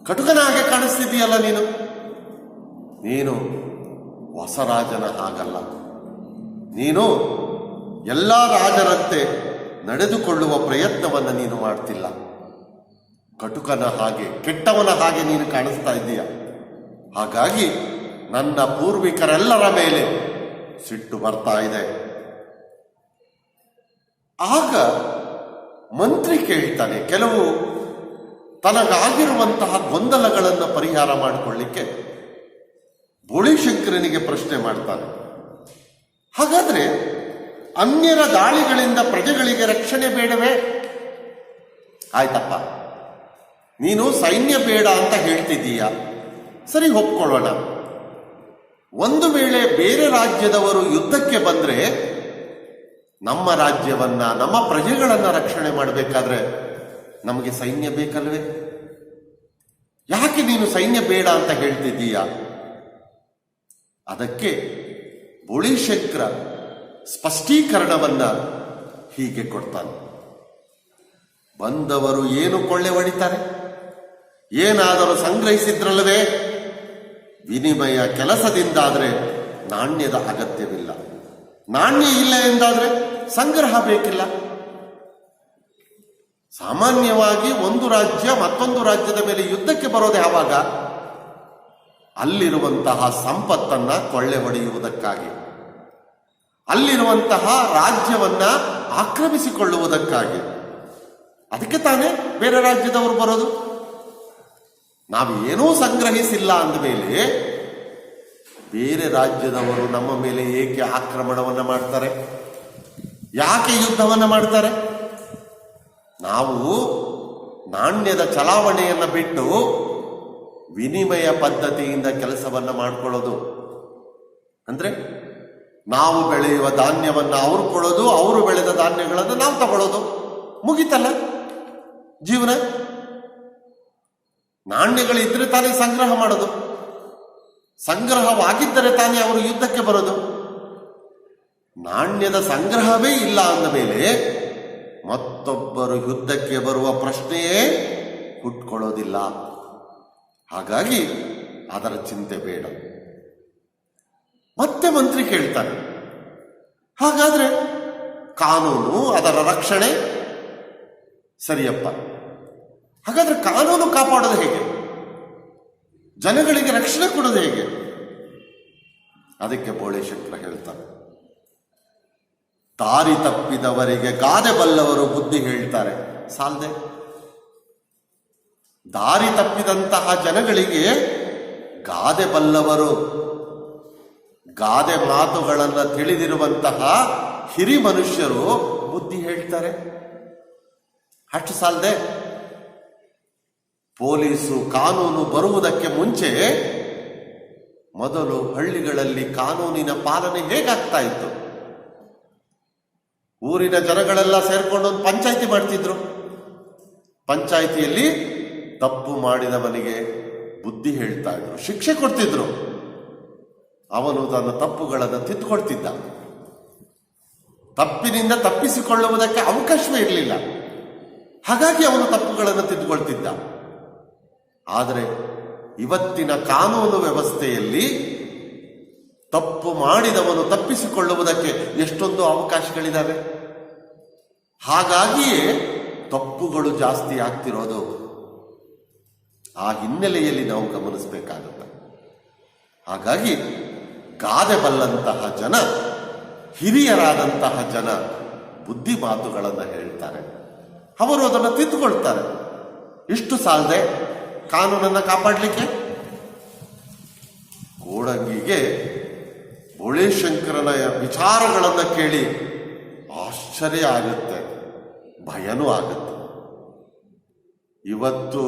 ಕಟುಕನ ಹಾಗೆ ಕಾಣಿಸ್ತಿದೀಯಲ್ಲ ನೀನು ಹೊಸ ರಾಜನ ಹಾಗಲ್ಲ. ನೀನು ಎಲ್ಲ ರಾಜರಂತೆ ನಡೆದುಕೊಳ್ಳುವ ಪ್ರಯತ್ನವನ್ನು ನೀನು ಮಾಡ್ತಿಲ್ಲ. ಕಟುಕನ ಹಾಗೆ, ಕೆಟ್ಟವನ ಹಾಗೆ ನೀನು ಕಾಣಿಸ್ತಾ ಇದ್ದೀಯ. ಹಾಗಾಗಿ ನನ್ನ ಪೂರ್ವಿಕರೆಲ್ಲರ ಮೇಲೆ ಸಿಟ್ಟು ಬರ್ತಾ ಇದೆ. ಆಗ ಮಂತ್ರಿ ಕೇಳ್ತಾನೆ, ಕೆಲವು ತನಗಾಗಿರುವಂತಹ ಗೊಂದಲಗಳನ್ನು ಪರಿಹಾರ ಮಾಡಿಕೊಳ್ಳಿಕ್ಕೆ ಬೋಳೇಶಂಕರನಿಗೆ ಪ್ರಶ್ನೆ ಮಾಡ್ತಾನೆ. ಹಾಗಾದ್ರೆ ಅನ್ಯರ ದಾಳಿಗಳಿಂದ ಪ್ರಜೆಗಳಿಗೆ ರಕ್ಷಣೆ ಬೇಡವೇ? ಆಯ್ತಪ್ಪ, ನೀನು ಸೈನ್ಯ ಬೇಡ ಅಂತ ಹೇಳ್ತಿದ್ದೀಯ, ಸರಿ ಒಪ್ಕೊಳ್ಳೋಣ. ಒಂದು ವೇಳೆ ಬೇರೆ ರಾಜ್ಯದವರು ಯುದ್ಧಕ್ಕೆ ಬಂದ್ರೆ ನಮ್ಮ ರಾಜ್ಯವನ್ನ, ನಮ್ಮ ಪ್ರಜೆಗಳನ್ನ ರಕ್ಷಣೆ ಮಾಡಬೇಕಾದ್ರೆ ನಮಗೆ ಸೈನ್ಯ ಬೇಕಲ್ವೇ? ಯಾಕೆ ನೀನು ಸೈನ್ಯ ಬೇಡ ಅಂತ ಹೇಳ್ತಿದ್ದೀಯ? ಅದಕ್ಕೆ ಬೋಳೇಶಂಕರ ಸ್ಪಷ್ಟೀಕರಣವನ್ನ ಹೀಗೆ ಕೊಡ್ತಾನೆ. ಬಂದವರು ಏನು ಕೊಳ್ಳೆ ಹೊಡಿತಾರೆ? ಏನಾದರೂ ಸಂಗ್ರಹಿಸಿದ್ರಲ್ಲವೇ? ವಿನಿಮಯ ಕೆಲಸದಿಂದಾದರೆ ನಾಣ್ಯದ ಅಗತ್ಯವಿಲ್ಲ. ನಾಣ್ಯ ಇಲ್ಲ ಎಂದಾದ್ರೆ ಸಂಗ್ರಹ ಬೇಕಿಲ್ಲ. ಸಾಮಾನ್ಯವಾಗಿ ಒಂದು ರಾಜ್ಯ ಮತ್ತೊಂದು ರಾಜ್ಯದ ಮೇಲೆ ಯುದ್ಧಕ್ಕೆ ಬರೋದು ಯಾವಾಗ? ಅಲ್ಲಿರುವಂತಹ ಸಂಪತ್ತನ್ನ ಕೊಳ್ಳೆ ಹೊಡೆಯುವುದಕ್ಕಾಗಿ, ಅಲ್ಲಿರುವಂತಹ ರಾಜ್ಯವನ್ನ ಆಕ್ರಮಿಸಿಕೊಳ್ಳುವುದಕ್ಕಾಗಿ. ಅದಕ್ಕೆ ತಾನೇ ಬೇರೆ ರಾಜ್ಯದವರು ಬರೋದು. ನಾವೇನೂ ಸಂಗ್ರಹಿಸಿಲ್ಲ ಅಂದಮೇಲೆ ಬೇರೆ ರಾಜ್ಯದವರು ನಮ್ಮ ಮೇಲೆ ಏಕೆ ಆಕ್ರಮಣವನ್ನ ಮಾಡ್ತಾರೆ? ಯಾಕೆ ಯುದ್ಧವನ್ನ ಮಾಡ್ತಾರೆ? ನಾವು ನಾಣ್ಯದ ಚಲಾವಣೆಯನ್ನ ಬಿಟ್ಟು ವಿನಿಮಯ ಪದ್ಧತಿಯಿಂದ ಕೆಲಸವನ್ನ ಮಾಡಿಕೊಳ್ಳೋದು. ಅಂದ್ರೆ ನಾವು ಬೆಳೆಯುವ ಧಾನ್ಯವನ್ನ ಅವರು ಕೊಡೋದು, ಅವರು ಬೆಳೆದ ಧಾನ್ಯಗಳನ್ನು ನಾವು ತಗೊಳ್ಳೋದು. ಮುಗಿತಲ್ಲ ಜೀವನ. ನಾಣ್ಯಗಳಿದ್ರೆ ತಾನೇ ಸಂಗ್ರಹ ಮಾಡೋದು, ಸಂಗ್ರಹವಾಗಿದ್ದರೆ ತಾನೇ ಅವರು ಯುದ್ಧಕ್ಕೆ ಬರೋದು. ನಾಣ್ಯದ ಸಂಗ್ರಹವೇ ಇಲ್ಲ ಅಂದ ಮೇಲೆ ಮತ್ತೊಬ್ಬರು ಯುದ್ಧಕ್ಕೆ ಬರುವ ಪ್ರಶ್ನೆಯೇ ಹುಟ್ಕೊಳ್ಳೋದಿಲ್ಲ. ಹಾಗಾಗಿ ಅದರ ಚಿಂತೆ ಬೇಡ. ಮತ್ತೆ ಮಂತ್ರಿ ಕೇಳ್ತಾನೆ, ಹಾಗಾದ್ರೆ ಕಾನೂನು, ಅದರ ರಕ್ಷಣೆ ಸರಿಯಪ್ಪ, ಹಾಗಾದ್ರೆ ಕಾನೂನು ಕಾಪಾಡೋದು ಹೇಗೆ? ಜನಗಳಿಗೆ ರಕ್ಷಣೆ ಕೊಡೋದು ಹೇಗೆ? ಅದಕ್ಕೆ ಬೋಳೇಶಂಕರ ಹೇಳ್ತಾನೆ, ದಾರಿ ತಪ್ಪಿದವರಿಗೆ ಗಾದೆ ಬಲ್ಲವರು ಬುದ್ಧಿ ಹೇಳ್ತಾರೆ. ಸಾಲದೆ ದಾರಿ ತಪ್ಪಿದಂತಹ ಜನಗಳಿಗೆ ಗಾದೆ ಬಲ್ಲವರು, ಗಾದೆ ಮಾತುಗಳನ್ನು ತಿಳಿದಿರುವಂತಹ ಹಿರಿ ಮನುಷ್ಯರು ಬುದ್ಧಿ ಹೇಳ್ತಾರೆ. ಅಷ್ಟು ಸಾಲದೆ ಪೊಲೀಸು ಕಾನೂನು ಬರುವುದಕ್ಕೆ ಮುಂಚೆ ಮೊದಲು ಹಳ್ಳಿಗಳಲ್ಲಿ ಕಾನೂನಿನ ಪಾಲನೆ ಹೇಗಾಗ್ತಾ ಇತ್ತು? ಊರಿನ ಜನಗಳೆಲ್ಲ ಸೇರ್ಕೊಂಡು ಒಂದು ಪಂಚಾಯಿತಿ ಮಾಡ್ತಿದ್ರು. ಪಂಚಾಯಿತಿಯಲ್ಲಿ ತಪ್ಪು ಮಾಡಿದವನಿಗೆ ಬುದ್ಧಿ ಹೇಳ್ತಾ ಇದ್ರು, ಶಿಕ್ಷೆ ಕೊಡ್ತಿದ್ರು. ಅವನು ತನ್ನ ತಪ್ಪುಗಳನ್ನು ತಿದ್ದುಕೊಳ್ತಿದ್ದ. ತಪ್ಪಿನಿಂದ ತಪ್ಪಿಸಿಕೊಳ್ಳುವುದಕ್ಕೆ ಅವಕಾಶವೇ ಇರಲಿಲ್ಲ. ಹಾಗಾಗಿ ಅವನು ತಪ್ಪುಗಳನ್ನು ತಿದ್ದುಕೊಳ್ತಿದ್ದ. ಆದರೆ ಇವತ್ತಿನ ಕಾನೂನು ವ್ಯವಸ್ಥೆಯಲ್ಲಿ ತಪ್ಪು ಮಾಡಿದವನು ತಪ್ಪಿಸಿಕೊಳ್ಳುವುದಕ್ಕೆ ಎಷ್ಟೊಂದು ಅವಕಾಶಗಳಿದ್ದಾವೆ. ಹಾಗಾಗಿಯೇ ತಪ್ಪುಗಳು ಜಾಸ್ತಿ ಆಗ್ತಿರೋದು. ಆ ಹಿನ್ನೆಲೆಯಲ್ಲಿ ನಾವು ಗಮನಿಸಬೇಕಾಗುತ್ತೆ. ಹಾಗಾಗಿ ಗಾದೆ ಬಲ್ಲಂತಹ ಜನ, ಹಿರಿಯರಾದಂತಹ ಜನ ಬುದ್ಧಿ ಮಾತುಗಳನ್ನು ಹೇಳ್ತಾರೆ. ಅವರು ಅದನ್ನು ತಿದ್ದುಕೊಳ್ತಾರೆ. ಇಷ್ಟು ಸಾಲದೆ ಕಾನೂನನ್ನು ಕಾಪಾಡಲಿಕ್ಕೆ ಕೋಡಂಗಿಗೆ ಬೋಳೇಶಂಕರನ ವಿಚಾರಗಳನ್ನು ಕೇಳಿ ಆಶ್ಚರ್ಯ ಆಗುತ್ತೆ, ಭಯನೂ ಆಗುತ್ತೆ. ಇವತ್ತು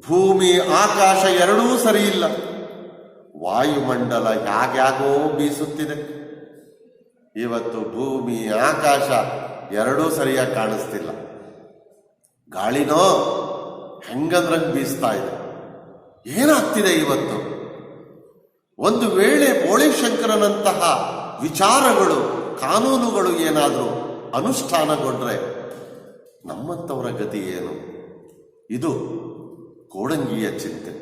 ಭೂಮಿ ಆಕಾಶ ಎರಡೂ ಸರಿ ಇಲ್ಲ. ವಾಯುಮಂಡಲ ಯಾಗ್ಯಾಗೋ ಬೀಸುತ್ತಿದೆ. ಇವತ್ತು ಭೂಮಿ ಆಕಾಶ ಎರಡೂ ಸರಿಯಾಗಿ ಕಾಣಿಸ್ತಿಲ್ಲ. ಗಾಳಿನೋ ಹೆಂಗಂದ್ರಂಗೆ ಬೀಸ್ತಾ ಇದೆ. ಏನಾಗ್ತಿದೆ ಇವತ್ತು? ಒಂದು ವೇಳೆ ಬೋಳೇಶಂಕರನಂತಹ ವಿಚಾರಗಳು, ಕಾನೂನುಗಳು ಏನಾದರೂ ಅನುಷ್ಠಾನಗೊಂಡ್ರೆ ನಮ್ಮಂಥವರ ಗತಿ ಏನು? ಇದು ಕೋಡಂಗಿಯ ಚಿಂತೆ.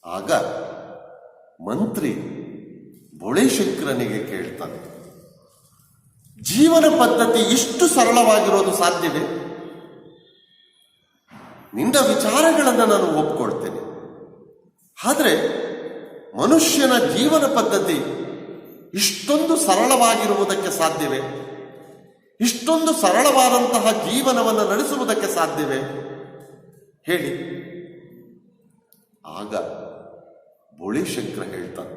ಆಗ ಮಂತ್ರಿ ಬೋಳೇಶಂಕರನಿಗೆ ಕೇಳ್ತಾನೆ, ಜೀವನ ಪದ್ಧತಿ ಇಷ್ಟು ಸರಳವಾಗಿರೋದು ಸಾಧ್ಯವೇ? ನಿನ್ನ ವಿಚಾರಗಳನ್ನು ನಾನು ಒಪ್ಕೊಳ್ತೇನೆ. ಆದರೆ ಮನುಷ್ಯನ ಜೀವನ ಪದ್ಧತಿ ಇಷ್ಟೊಂದು ಸರಳವಾಗಿರುವುದಕ್ಕೆ ಸಾಧ್ಯವೇ? ಇಷ್ಟೊಂದು ಸರಳವಾದಂತಹ ಜೀವನವನ್ನು ನಡೆಸುವುದಕ್ಕೆ ಸಾಧ್ಯವೇ? ಹೇಳಿ. ಆಗ ಬೋಳೇಶಂಕರ ಹೇಳ್ತಾನೆ,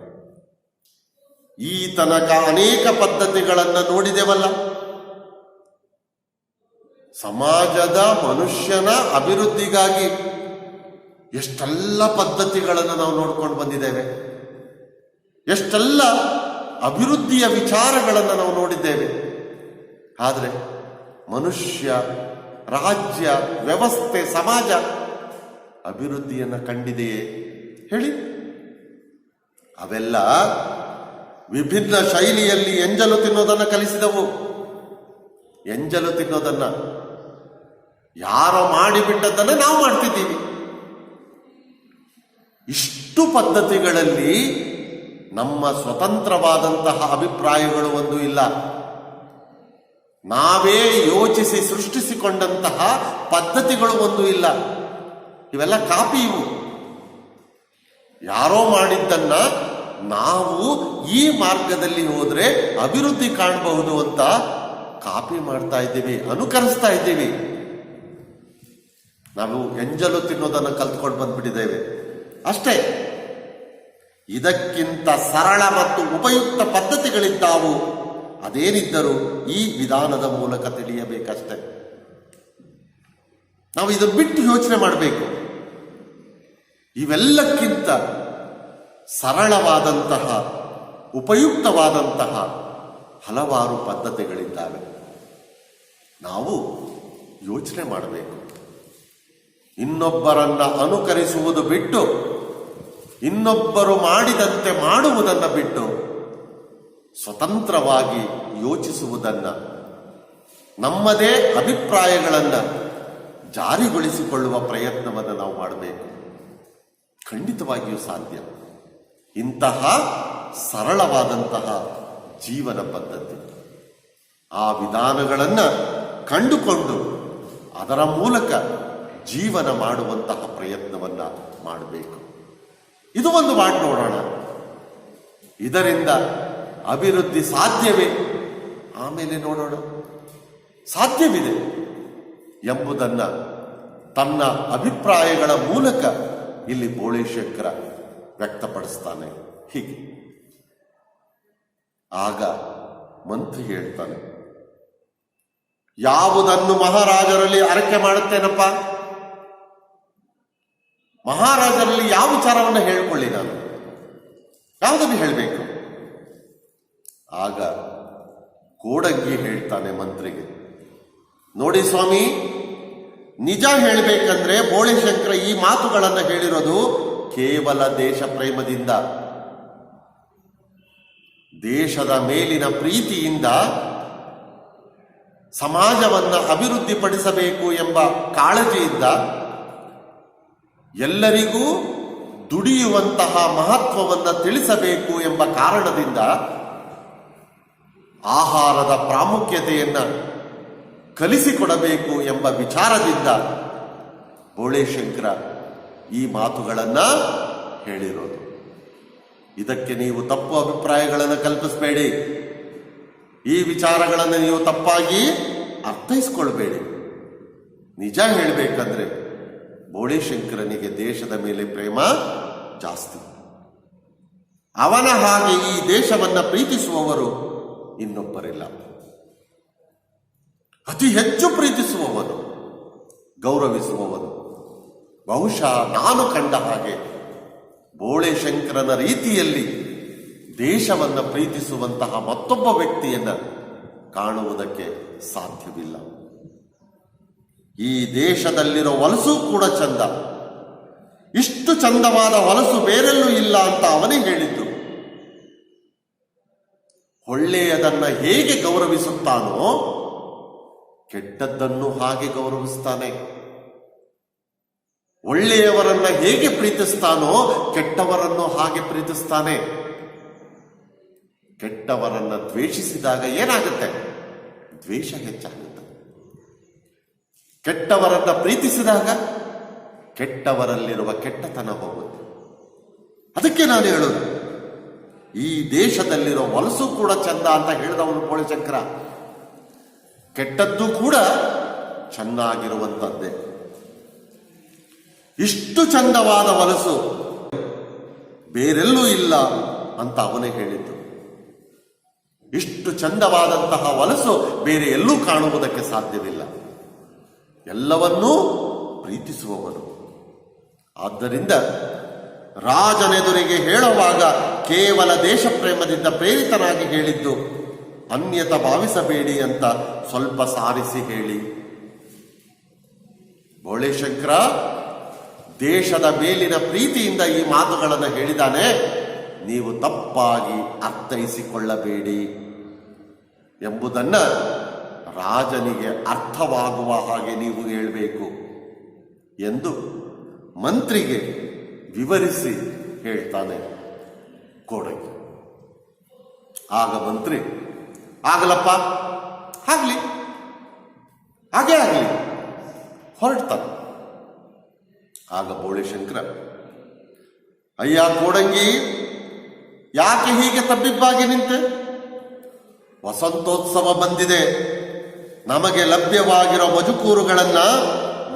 ಈ ತನಕ ಅನೇಕ ಪದ್ಧತಿಗಳನ್ನು ನೋಡಿದೆವಲ್ಲ. ಸಮಾಜದ ಮನುಷ್ಯನ ಅಭಿವೃದ್ಧಿಗಾಗಿ ಎಷ್ಟೆಲ್ಲ ಪದ್ಧತಿಗಳನ್ನು ನಾವು ನೋಡ್ಕೊಂಡು ಬಂದಿದ್ದೇವೆ. ಎಷ್ಟೆಲ್ಲ ಅಭಿವೃದ್ಧಿಯ ವಿಚಾರಗಳನ್ನು ನಾವು ನೋಡಿದ್ದೇವೆ. ಆದರೆ ಮನುಷ್ಯ, ರಾಜ್ಯ, ವ್ಯವಸ್ಥೆ, ಸಮಾಜ ಅಭಿವೃದ್ಧಿಯನ್ನು ಕಂಡಿದೆಯೇ? ಹೇಳಿ. ಅವೆಲ್ಲ ವಿಭಿನ್ನ ಶೈಲಿಯಲ್ಲಿ ಎಂಜಲು ತಿನ್ನೋದನ್ನು ಕಲಿಸಿದವು. ಎಂಜಲು ತಿನ್ನೋದನ್ನ, ಯಾರೋ ಮಾಡಿಬಿಟ್ಟದ್ದನ್ನು ನಾವು ಮಾಡ್ತಿದ್ದೀವಿ. ಇಷ್ಟು ಪದ್ಧತಿಗಳಲ್ಲಿ ನಮ್ಮ ಸ್ವತಂತ್ರವಾದಂತಹ ಅಭಿಪ್ರಾಯಗಳು ಒಂದು ಇಲ್ಲ. ನಾವೇ ಯೋಚಿಸಿ ಸೃಷ್ಟಿಸಿಕೊಂಡಂತಹ ಪದ್ಧತಿಗಳು ಒಂದು ಇಲ್ಲ. ಇವೆಲ್ಲ ಕಾಪಿ. ಇವು ಯಾರೋ ಮಾಡಿದ್ದನ್ನ ನಾವು ಈ ಮಾರ್ಗದಲ್ಲಿ ಹೋದ್ರೆ ಅಭಿವೃದ್ಧಿ ಕಾಣಬಹುದು ಅಂತ ಕಾಪಿ ಮಾಡ್ತಾ ಇದ್ದೀವಿ, ಅನುಕರಿಸ್ತಾ ಇದ್ದೀವಿ. ನಾವು ಎಂಜಲು ತಿನ್ನೋದನ್ನು ಕಲ್ತ್ಕೊಂಡು ಬಂದ್ಬಿಟ್ಟಿದ್ದೇವೆ ಅಷ್ಟೇ. ಇದಕ್ಕಿಂತ ಸರಳ ಮತ್ತು ಉಪಯುಕ್ತ ಪದ್ಧತಿಗಳಿದ್ದಾವು. ಅದೇನಿದ್ದರೂ ಈ ವಿಧಾನದ ಮೂಲಕ ತಿಳಿಯಬೇಕಷ್ಟೆ. ನಾವು ಇದನ್ನು ಬಿಟ್ಟು ಯೋಚನೆ ಮಾಡಬೇಕು. ಇವೆಲ್ಲಕ್ಕಿಂತ ಸರಳವಾದಂತಹ, ಉಪಯುಕ್ತವಾದಂತಹ ಹಲವಾರು ಪದ್ಧತಿಗಳಿದ್ದಾವೆ. ನಾವು ಯೋಚನೆ ಮಾಡಬೇಕು. ಇನ್ನೊಬ್ಬರನ್ನ ಅನುಕರಿಸುವುದು ಬಿಟ್ಟು, ಇನ್ನೊಬ್ಬರು ಮಾಡಿದಂತೆ ಮಾಡುವುದನ್ನು ಬಿಟ್ಟು ಸ್ವತಂತ್ರವಾಗಿ ಯೋಚಿಸುವುದನ್ನ, ನಮ್ಮದೇ ಅಭಿಪ್ರಾಯಗಳನ್ನು ಜಾರಿಗೊಳಿಸಿಕೊಳ್ಳುವ ಪ್ರಯತ್ನವನ್ನು ನಾವು ಮಾಡಬೇಕು. ಖಂಡಿತವಾಗಿಯೂ ಸಾಧ್ಯ. ಇಂತಹ ಸರಳವಾದಂತಹ ಜೀವನ ಪದ್ಧತಿ, ಆ ವಿಧಾನಗಳನ್ನು ಕಂಡುಕೊಂಡು ಅದರ ಮೂಲಕ ಜೀವನ ಮಾಡುವಂತಹ ಪ್ರಯತ್ನವನ್ನ ಮಾಡಬೇಕು. ಇದು ಒಂದು ಮಾಡಿ ನೋಡೋಣ. ಇದರಿಂದ ಅಭಿವೃದ್ಧಿ ಸಾಧ್ಯವೇ? ಆಮೇಲೆ ನೋಡೋಣ. ಸಾಧ್ಯವಿದೆ ಎಂಬುದನ್ನ ತನ್ನ ಅಭಿಪ್ರಾಯಗಳ ಮೂಲಕ ಇಲ್ಲಿ ಬೋಳೇಶಂಕರ ವ್ಯಕ್ತಪಡಿಸ್ತಾನೆ. ಹೀಗೆ ಆಗ ಮಂತ್ರಿ ಹೇಳ್ತಾನೆ, ಯಾವುದನ್ನು ಮಹಾರಾಜರಲ್ಲಿ ಅರಕೆ ಮಾಡುತ್ತೇನಪ್ಪ? ಮಹಾರಾಜರಲ್ಲಿ ಯಾವ ವಿಚಾರವನ್ನು ಹೇಳಿಕೊಳ್ಳಿ ನಾನು? ಯಾವುದನ್ನು ಹೇಳಬೇಕು? ಆಗ ಕೋಡಂಗಿ ಹೇಳ್ತಾನೆ ಮಂತ್ರಿಗೆ, ನೋಡಿ ಸ್ವಾಮಿ, ನಿಜ ಹೇಳಬೇಕಂದ್ರೆ ಬೋಳೇಶಂಕರ ಈ ಮಾತುಗಳನ್ನು ಹೇಳಿರೋದು ಕೇವಲ ದೇಶ ಪ್ರೇಮದಿಂದ, ದೇಶದ ಮೇಲಿನ ಪ್ರೀತಿಯಿಂದ, ಸಮಾಜವನ್ನು ಅಭಿವೃದ್ಧಿಪಡಿಸಬೇಕು ಎಂಬ ಕಾಳಜಿಯಿಂದ, ಎಲ್ಲರಿಗೂ ದುಡಿಯುವಂತಹ ಮಹತ್ವವನ್ನು ತಿಳಿಸಬೇಕು ಎಂಬ ಕಾರಣದಿಂದ, ಆಹಾರದ ಪ್ರಾಮುಖ್ಯತೆಯನ್ನು ಕಲಿಸಿಕೊಡಬೇಕು ಎಂಬ ವಿಚಾರದಿಂದ ಬೋಳೇಶಂಕರ ಈ ಮಾತುಗಳನ್ನು ಹೇಳಿರೋದು. ಇದಕ್ಕೆ ನೀವು ತಪ್ಪು ಅಭಿಪ್ರಾಯಗಳನ್ನು ಕಲ್ಪಿಸಬೇಡಿ. ಈ ವಿಚಾರಗಳನ್ನು ನೀವು ತಪ್ಪಾಗಿ ಅರ್ಥೈಸ್ಕೊಳ್ಬೇಡಿ. ನಿಜ ಹೇಳಬೇಕಂದ್ರೆ ಬೋಳೇಶಂಕರನಿಗೆ ದೇಶದ ಮೇಲೆ ಪ್ರೇಮ ಜಾಸ್ತಿ. ಅವನ ಹಾಗೆ ಈ ದೇಶವನ್ನು ಪ್ರೀತಿಸುವವರು ಇನ್ನೊಬ್ಬರಿಲ್ಲ. ಅತಿ ಹೆಚ್ಚು ಪ್ರೀತಿಸುವವನು, ಗೌರವಿಸುವವನು ಬಹುಶಃ ನಾನು ಕಂಡ ಹಾಗೆ ಬೋಳೇಶಂಕರನ ರೀತಿಯಲ್ಲಿ ದೇಶವನ್ನು ಪ್ರೀತಿಸುವಂತಹ ಮತ್ತೊಬ್ಬ ವ್ಯಕ್ತಿಯನ್ನು ಕಾಣುವುದಕ್ಕೆ ಸಾಧ್ಯವಿಲ್ಲ. ಈ ದೇಶದಲ್ಲಿರೋ ಹೊಲಸು ಕೂಡ ಚಂದ, ಇಷ್ಟು ಚಂದವಾದ ಹೊಲಸು ಬೇರೆಲ್ಲೂ ಇಲ್ಲ ಅಂತ ಅವನೇ ಹೇಳಿದ್ದು. ಒಳ್ಳೆಯದನ್ನ ಹೇಗೆ ಗೌರವಿಸುತ್ತಾನೋ ಕೆಟ್ಟದ್ದನ್ನು ಹಾಗೆ ಗೌರವಿಸ್ತಾನೆ. ಒಳ್ಳೆಯವರನ್ನ ಹೇಗೆ ಪ್ರೀತಿಸ್ತಾನೋ ಕೆಟ್ಟವರನ್ನು ಹಾಗೆ ಪ್ರೀತಿಸ್ತಾನೆ. ಕೆಟ್ಟವರನ್ನ ದ್ವೇಷಿಸಿದಾಗ ಏನಾಗುತ್ತೆ? ದ್ವೇಷ ಹೆಚ್ಚಾಗುತ್ತೆ. ಕೆಟ್ಟವರನ್ನ ಪ್ರೀತಿಸಿದಾಗ ಕೆಟ್ಟವರಲ್ಲಿರುವ ಕೆಟ್ಟತನ ಹೋಗುತ್ತೆ. ಅದಕ್ಕೆ ನಾನು ಹೇಳೋದು, ಈ ದೇಶದಲ್ಲಿರೋ ಹೊಲಸು ಕೂಡ ಚಂದ ಅಂತ ಹೇಳಿದವನು ಬೋಳೇಶಂಕರ. ಕೆಟ್ಟದ್ದು ಕೂಡ ಚೆನ್ನಾಗಿರುವಂಥದ್ದೇ. ಇಷ್ಟು ಚಂದವಾದ ಹೊಲಸು ಬೇರೆಲ್ಲೂ ಇಲ್ಲ ಅಂತ ಅವನೇ ಹೇಳಿದ್ದು. ಇಷ್ಟು ಚಂದವಾದಂತಹ ಹೊಲಸು ಬೇರೆ ಎಲ್ಲೂ ಕಾಣುವುದಕ್ಕೆ ಸಾಧ್ಯವಿಲ್ಲ. ಎಲ್ಲವನ್ನೂ ಪ್ರೀತಿಸುವವನು. ಆದ್ದರಿಂದ ರಾಜನೆದುರಿಗೆ ಹೇಳುವಾಗ ಕೇವಲ ದೇಶ ಪ್ರೇಮದಿಂದ ಪ್ರೇರಿತನಾಗಿ ಹೇಳಿದ್ದು, ಅನ್ಯತ ಭಾವಿಸಬೇಡಿ ಅಂತ ಸ್ವಲ್ಪ ಸಾರಿಸಿ ಹೇಳಿ. ಬೋಳೇಶಂಕರ ದೇಶದ ಮೇಲಿನ ಪ್ರೀತಿಯಿಂದ ಈ ಮಾತುಗಳನ್ನು ಹೇಳಿದಾನೆ. ನೀವು ತಪ್ಪಾಗಿ ಅರ್ಥೈಸಿಕೊಳ್ಳಬೇಡಿ ಎಂಬುದನ್ನ ರಾಜನಿಗೆ ಅರ್ಥವಾಗುವ ಹಾಗೆ ನೀವು ಹೇಳಬೇಕು ಎಂದು ಮಂತ್ರಿಗೆ ವಿವರಿಸಿ ಹೇಳ್ತಾನೆ ಕೋಡಂಗಿ. ಆಗ ಮಂತ್ರಿ, ಆಗಲಪ್ಪ, ಆಗ್ಲಿ, ಹಾಗೇ ಆಗಲಿ ಹೊರಡ್ತಾನೆ. ಆಗ ಬೋಳೇಶಂಕರ, ಅಯ್ಯ ಕೋಡಂಗಿ, ಯಾಕೆ ಹೀಗೆ ತಬ್ಬಿಬ್ಬಾಗಿ ನಿಂತೆ? ವಸಂತೋತ್ಸವ ಬಂದಿದೆ. ನಮಗೆ ಲಭ್ಯವಾಗಿರೋ ಮಜುಕೂರುಗಳನ್ನ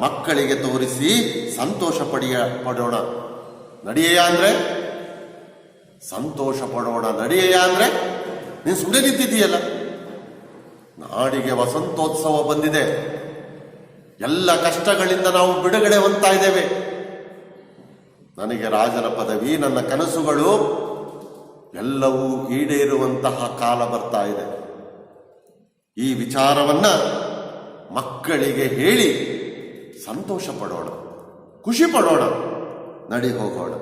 ಮಕ್ಕಳಿಗೆ ತೋರಿಸಿ ಸಂತೋಷ ಪಡೋಣ. ನಡೆಯಯ್ಯ ಅಂದ್ರೆ ಸಂತೋಷ ಪಡೋಣ, ನಡೆಯಯ್ಯ ಅಂದ್ರೆ ನೀನು ಸುಮ್ಮನೆ ನಿಂತಿದ್ದೀಯಲ್ಲ. ನಾಡಿಗೆ ವಸಂತೋತ್ಸವ ಬಂದಿದೆ. ಎಲ್ಲ ಕಷ್ಟಗಳಿಂದ ನಾವು ಬಿಡುಗಡೆ ಹೊಂದ್ತಾ ಇದ್ದೇವೆ. ನನಗೆ ರಾಜನ ಪದವಿ, ನನ್ನ ಕನಸುಗಳು ಎಲ್ಲವೂ ಈಡೇರುವಂತಹ ಕಾಲ ಬರ್ತಾ ಇದೆ. ಈ ವಿಚಾರವನ್ನ ಮಕ್ಕಳಿಗೆ ಹೇಳಿ ಸಂತೋಷ ಪಡೋಣ, ಖುಷಿ ಪಡೋಣ, ನಡಿ ಹೋಗೋಣ.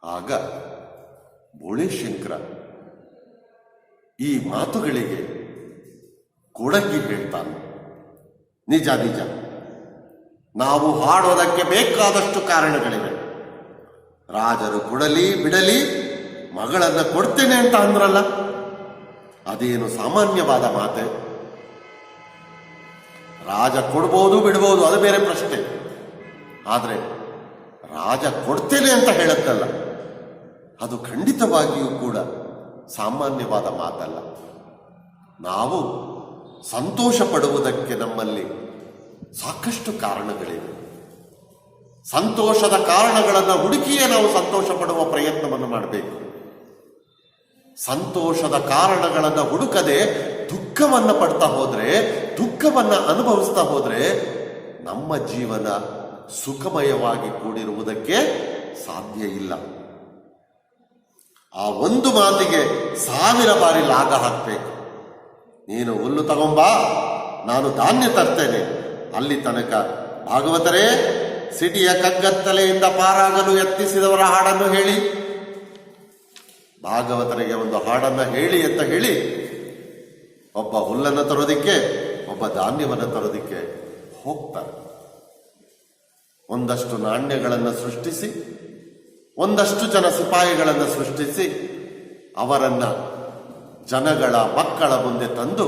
ಆಗ ಬೋಳೇಶಂಕರ ಈ ಮಾತುಗಳಿಗೆ ಕೋಡಂಗಿ ಹೇಳ್ತಾನೆ, ನಿಜ ನಿಜ, ನಾವು ಹಾಡೋದಕ್ಕೆ ಬೇಕಾದಷ್ಟು ಕಾರಣಗಳಿವೆ. ರಾಜರು ಕೊಡಲಿ ಬಿಡಲಿ, ಮಗಳನ್ನ ಕೊಡ್ತೇನೆ ಅಂತ ಅಂದ್ರಲ್ಲ, ಅದೇನು ಸಾಮಾನ್ಯವಾದ ಮಾತೆ? ರಾಜ ಕೊಡ್ಬೋದು ಬಿಡ್ಬೋದು, ಅದು ಬೇರೆ ಪ್ರಶ್ನೆ. ಆದ್ರೆ ರಾಜ ಕೊಡ್ತೇನೆ ಅಂತ ಹೇಳುತ್ತಲ್ಲ, ಅದು ಖಂಡಿತವಾಗಿಯೂ ಕೂಡ ಸಾಮಾನ್ಯವಾದ ಮಾತಲ್ಲ. ನಾವು ಸಂತೋಷ ಪಡುವುದಕ್ಕೆ ನಮ್ಮಲ್ಲಿ ಸಾಕಷ್ಟು ಕಾರಣಗಳಿವೆ. ಸಂತೋಷದ ಕಾರಣಗಳನ್ನು ಹುಡುಕಿಯೇ ನಾವು ಸಂತೋಷ ಪಡುವ ಪ್ರಯತ್ನವನ್ನು ಮಾಡಬೇಕು. ಸಂತೋಷದ ಕಾರಣಗಳನ್ನು ಹುಡುಕದೆ ದುಃಖವನ್ನು ಪಡ್ತಾ ಹೋದ್ರೆ, ದುಃಖವನ್ನು ಅನುಭವಿಸ್ತಾ ಹೋದ್ರೆ ನಮ್ಮ ಜೀವನ ಸುಖಮಯವಾಗಿ ಕೂಡಿರುವುದಕ್ಕೆ ಸಾಧ್ಯ ಇಲ್ಲ. ಆ ಒಂದು ಮಾತಿಗೆ 1000 ಬಾರಿ ಲಾಗ ಹಾಕಬೇಕು. ನೀನು ಹುಲ್ಲು ತಗೊಂಬಾ, ನಾನು ಧಾನ್ಯ ತರ್ತೇನೆ. ಅಲ್ಲಿ ತನಕ ಭಾಗವತರೇ, ಸಿಟಿಯ ಕಗ್ಗತ್ತಲೆಯಿಂದ ಪಾರಾಗಲು ಯತ್ನಿಸಿದವರ ಹಾಡನ್ನು ಹೇಳಿ, ಭಾಗವತರಿಗೆ ಒಂದು ಹಾಡನ್ನು ಹೇಳಿ ಅಂತ ಹೇಳಿ ಒಬ್ಬ ಹುಲ್ಲನ್ನು ತರೋದಿಕ್ಕೆ, ಒಬ್ಬ ಧಾನ್ಯವನ್ನು ತರೋದಿಕ್ಕೆ ಹೋಗ್ತಾರೆ. ಒಂದಷ್ಟು ನಾಣ್ಯಗಳನ್ನು ಸೃಷ್ಟಿಸಿ ಒಂದಷ್ಟು ಜನ ಸಿಪಾಯಿಗಳನ್ನು ಸೃಷ್ಟಿಸಿ ಅವರನ್ನ ಜನಗಳ ಮಕ್ಕಳ ಮುಂದೆ ತಂದು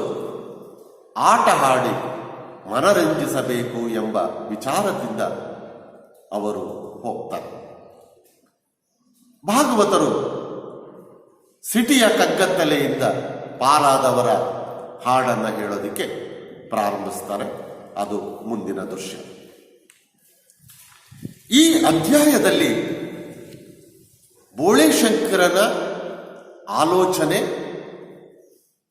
ಆಟ ಆಡಿ ಮನರಂಜಿಸಬೇಕು ಎಂಬ ವಿಚಾರದಿಂದ ಅವರು ಹೋಗ್ತಾರೆ. ಭಾಗವತರು ಸಿಟಿಯ ಕಗ್ಗತ್ತಲೆಯಿಂದ ಪಾರಾದವರ ಹಾಡನ್ನು ಹೇಳೋದಕ್ಕೆ ಪ್ರಾರಂಭಿಸ್ತಾರೆ. ಅದು ಮುಂದಿನ ದೃಶ್ಯ. ಈ ಅಧ್ಯಾಯದಲ್ಲಿ ಬೋಳೆಶಂಕರನ ಆಲೋಚನೆ,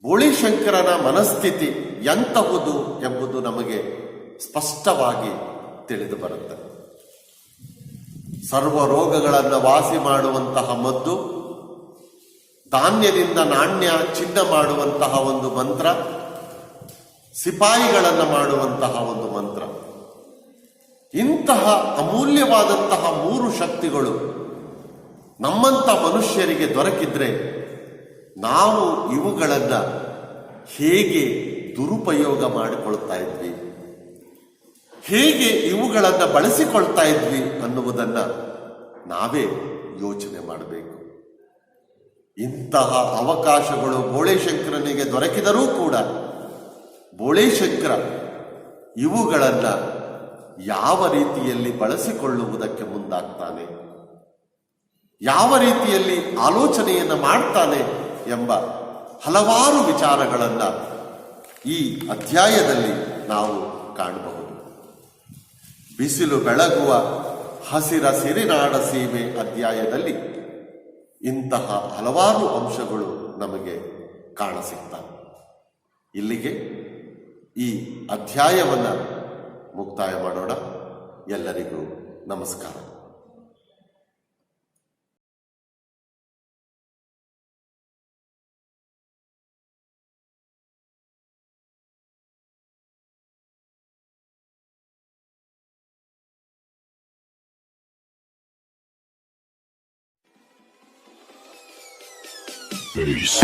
ಬೋಳೆಶಂಕರನ ಮನಸ್ಥಿತಿ ಎಂತಹುದು ಎಂಬುದು ನಮಗೆ ಸ್ಪಷ್ಟವಾಗಿ ತಿಳಿದು ಬರುತ್ತದೆ. ಸರ್ವ ರೋಗಗಳನ್ನು ವಾಸಿ ಮಾಡುವಂತಹ ಮದ್ದು, ಧಾನ್ಯದಿಂದ ನಾಣ್ಯ ಚಿನ್ನ ಮಾಡುವಂತಹ ಒಂದು ಮಂತ್ರ, ಸಿಪಾಯಿಗಳನ್ನು ಮಾಡುವಂತಹ ಒಂದು ಮಂತ್ರ, ಇಂತಹ ಅಮೂಲ್ಯವಾದಂತಹ 3 ಶಕ್ತಿಗಳು ನಮ್ಮಂಥ ಮನುಷ್ಯರಿಗೆ ದೊರಕಿದ್ರೆ ನಾವು ಇವುಗಳನ್ನು ಹೇಗೆ ದುರುಪಯೋಗ ಮಾಡಿಕೊಳ್ತಾ ಇದ್ವಿ, ಹೇಗೆ ಇವುಗಳನ್ನು ಬಳಸಿಕೊಳ್ತಾ ಇದ್ವಿ ಅನ್ನುವುದನ್ನ ನಾವೇ ಯೋಚನೆ ಮಾಡಬೇಕು. ಇಂತಹ ಅವಕಾಶಗಳು ಬೋಳೆಶಂಕರನಿಗೆ ದೊರಕಿದರೂ ಕೂಡ ಬೋಳೆಶಂಕರ ಇವುಗಳನ್ನು ಯಾವ ರೀತಿಯಲ್ಲಿ ಬಳಸಿಕೊಳ್ಳುವುದಕ್ಕೆ ಮುಂದಾಗ್ತಾನೆ, ಯಾವ ರೀತಿಯಲ್ಲಿ ಆಲೋಚನೆಯನ್ನು ಮಾಡ್ತಾನೆ ಎಂಬ ಹಲವಾರು ವಿಚಾರಗಳನ್ನು ಈ ಅಧ್ಯಾಯದಲ್ಲಿ ನಾವು ಕಾಣಬಹುದು. ಬಿಸಿಲು ಬೆಳಗುವ ಹಸಿರ ಸಿರಿನಾಡ ಸೀಮೆ ಅಧ್ಯಾಯದಲ್ಲಿ ಇಂತಹ ಹಲವಾರು ಅಂಶಗಳು ನಮಗೆ ಕಾಣಸಿಗ್ತವೆ. ಇಲ್ಲಿಗೆ ಈ ಅಧ್ಯಾಯವನ್ನು ಮುಕ್ತಾಯ ಮಾಡೋಣ. ಎಲ್ಲರಿಗೂ ನಮಸ್ಕಾರ.
Peace.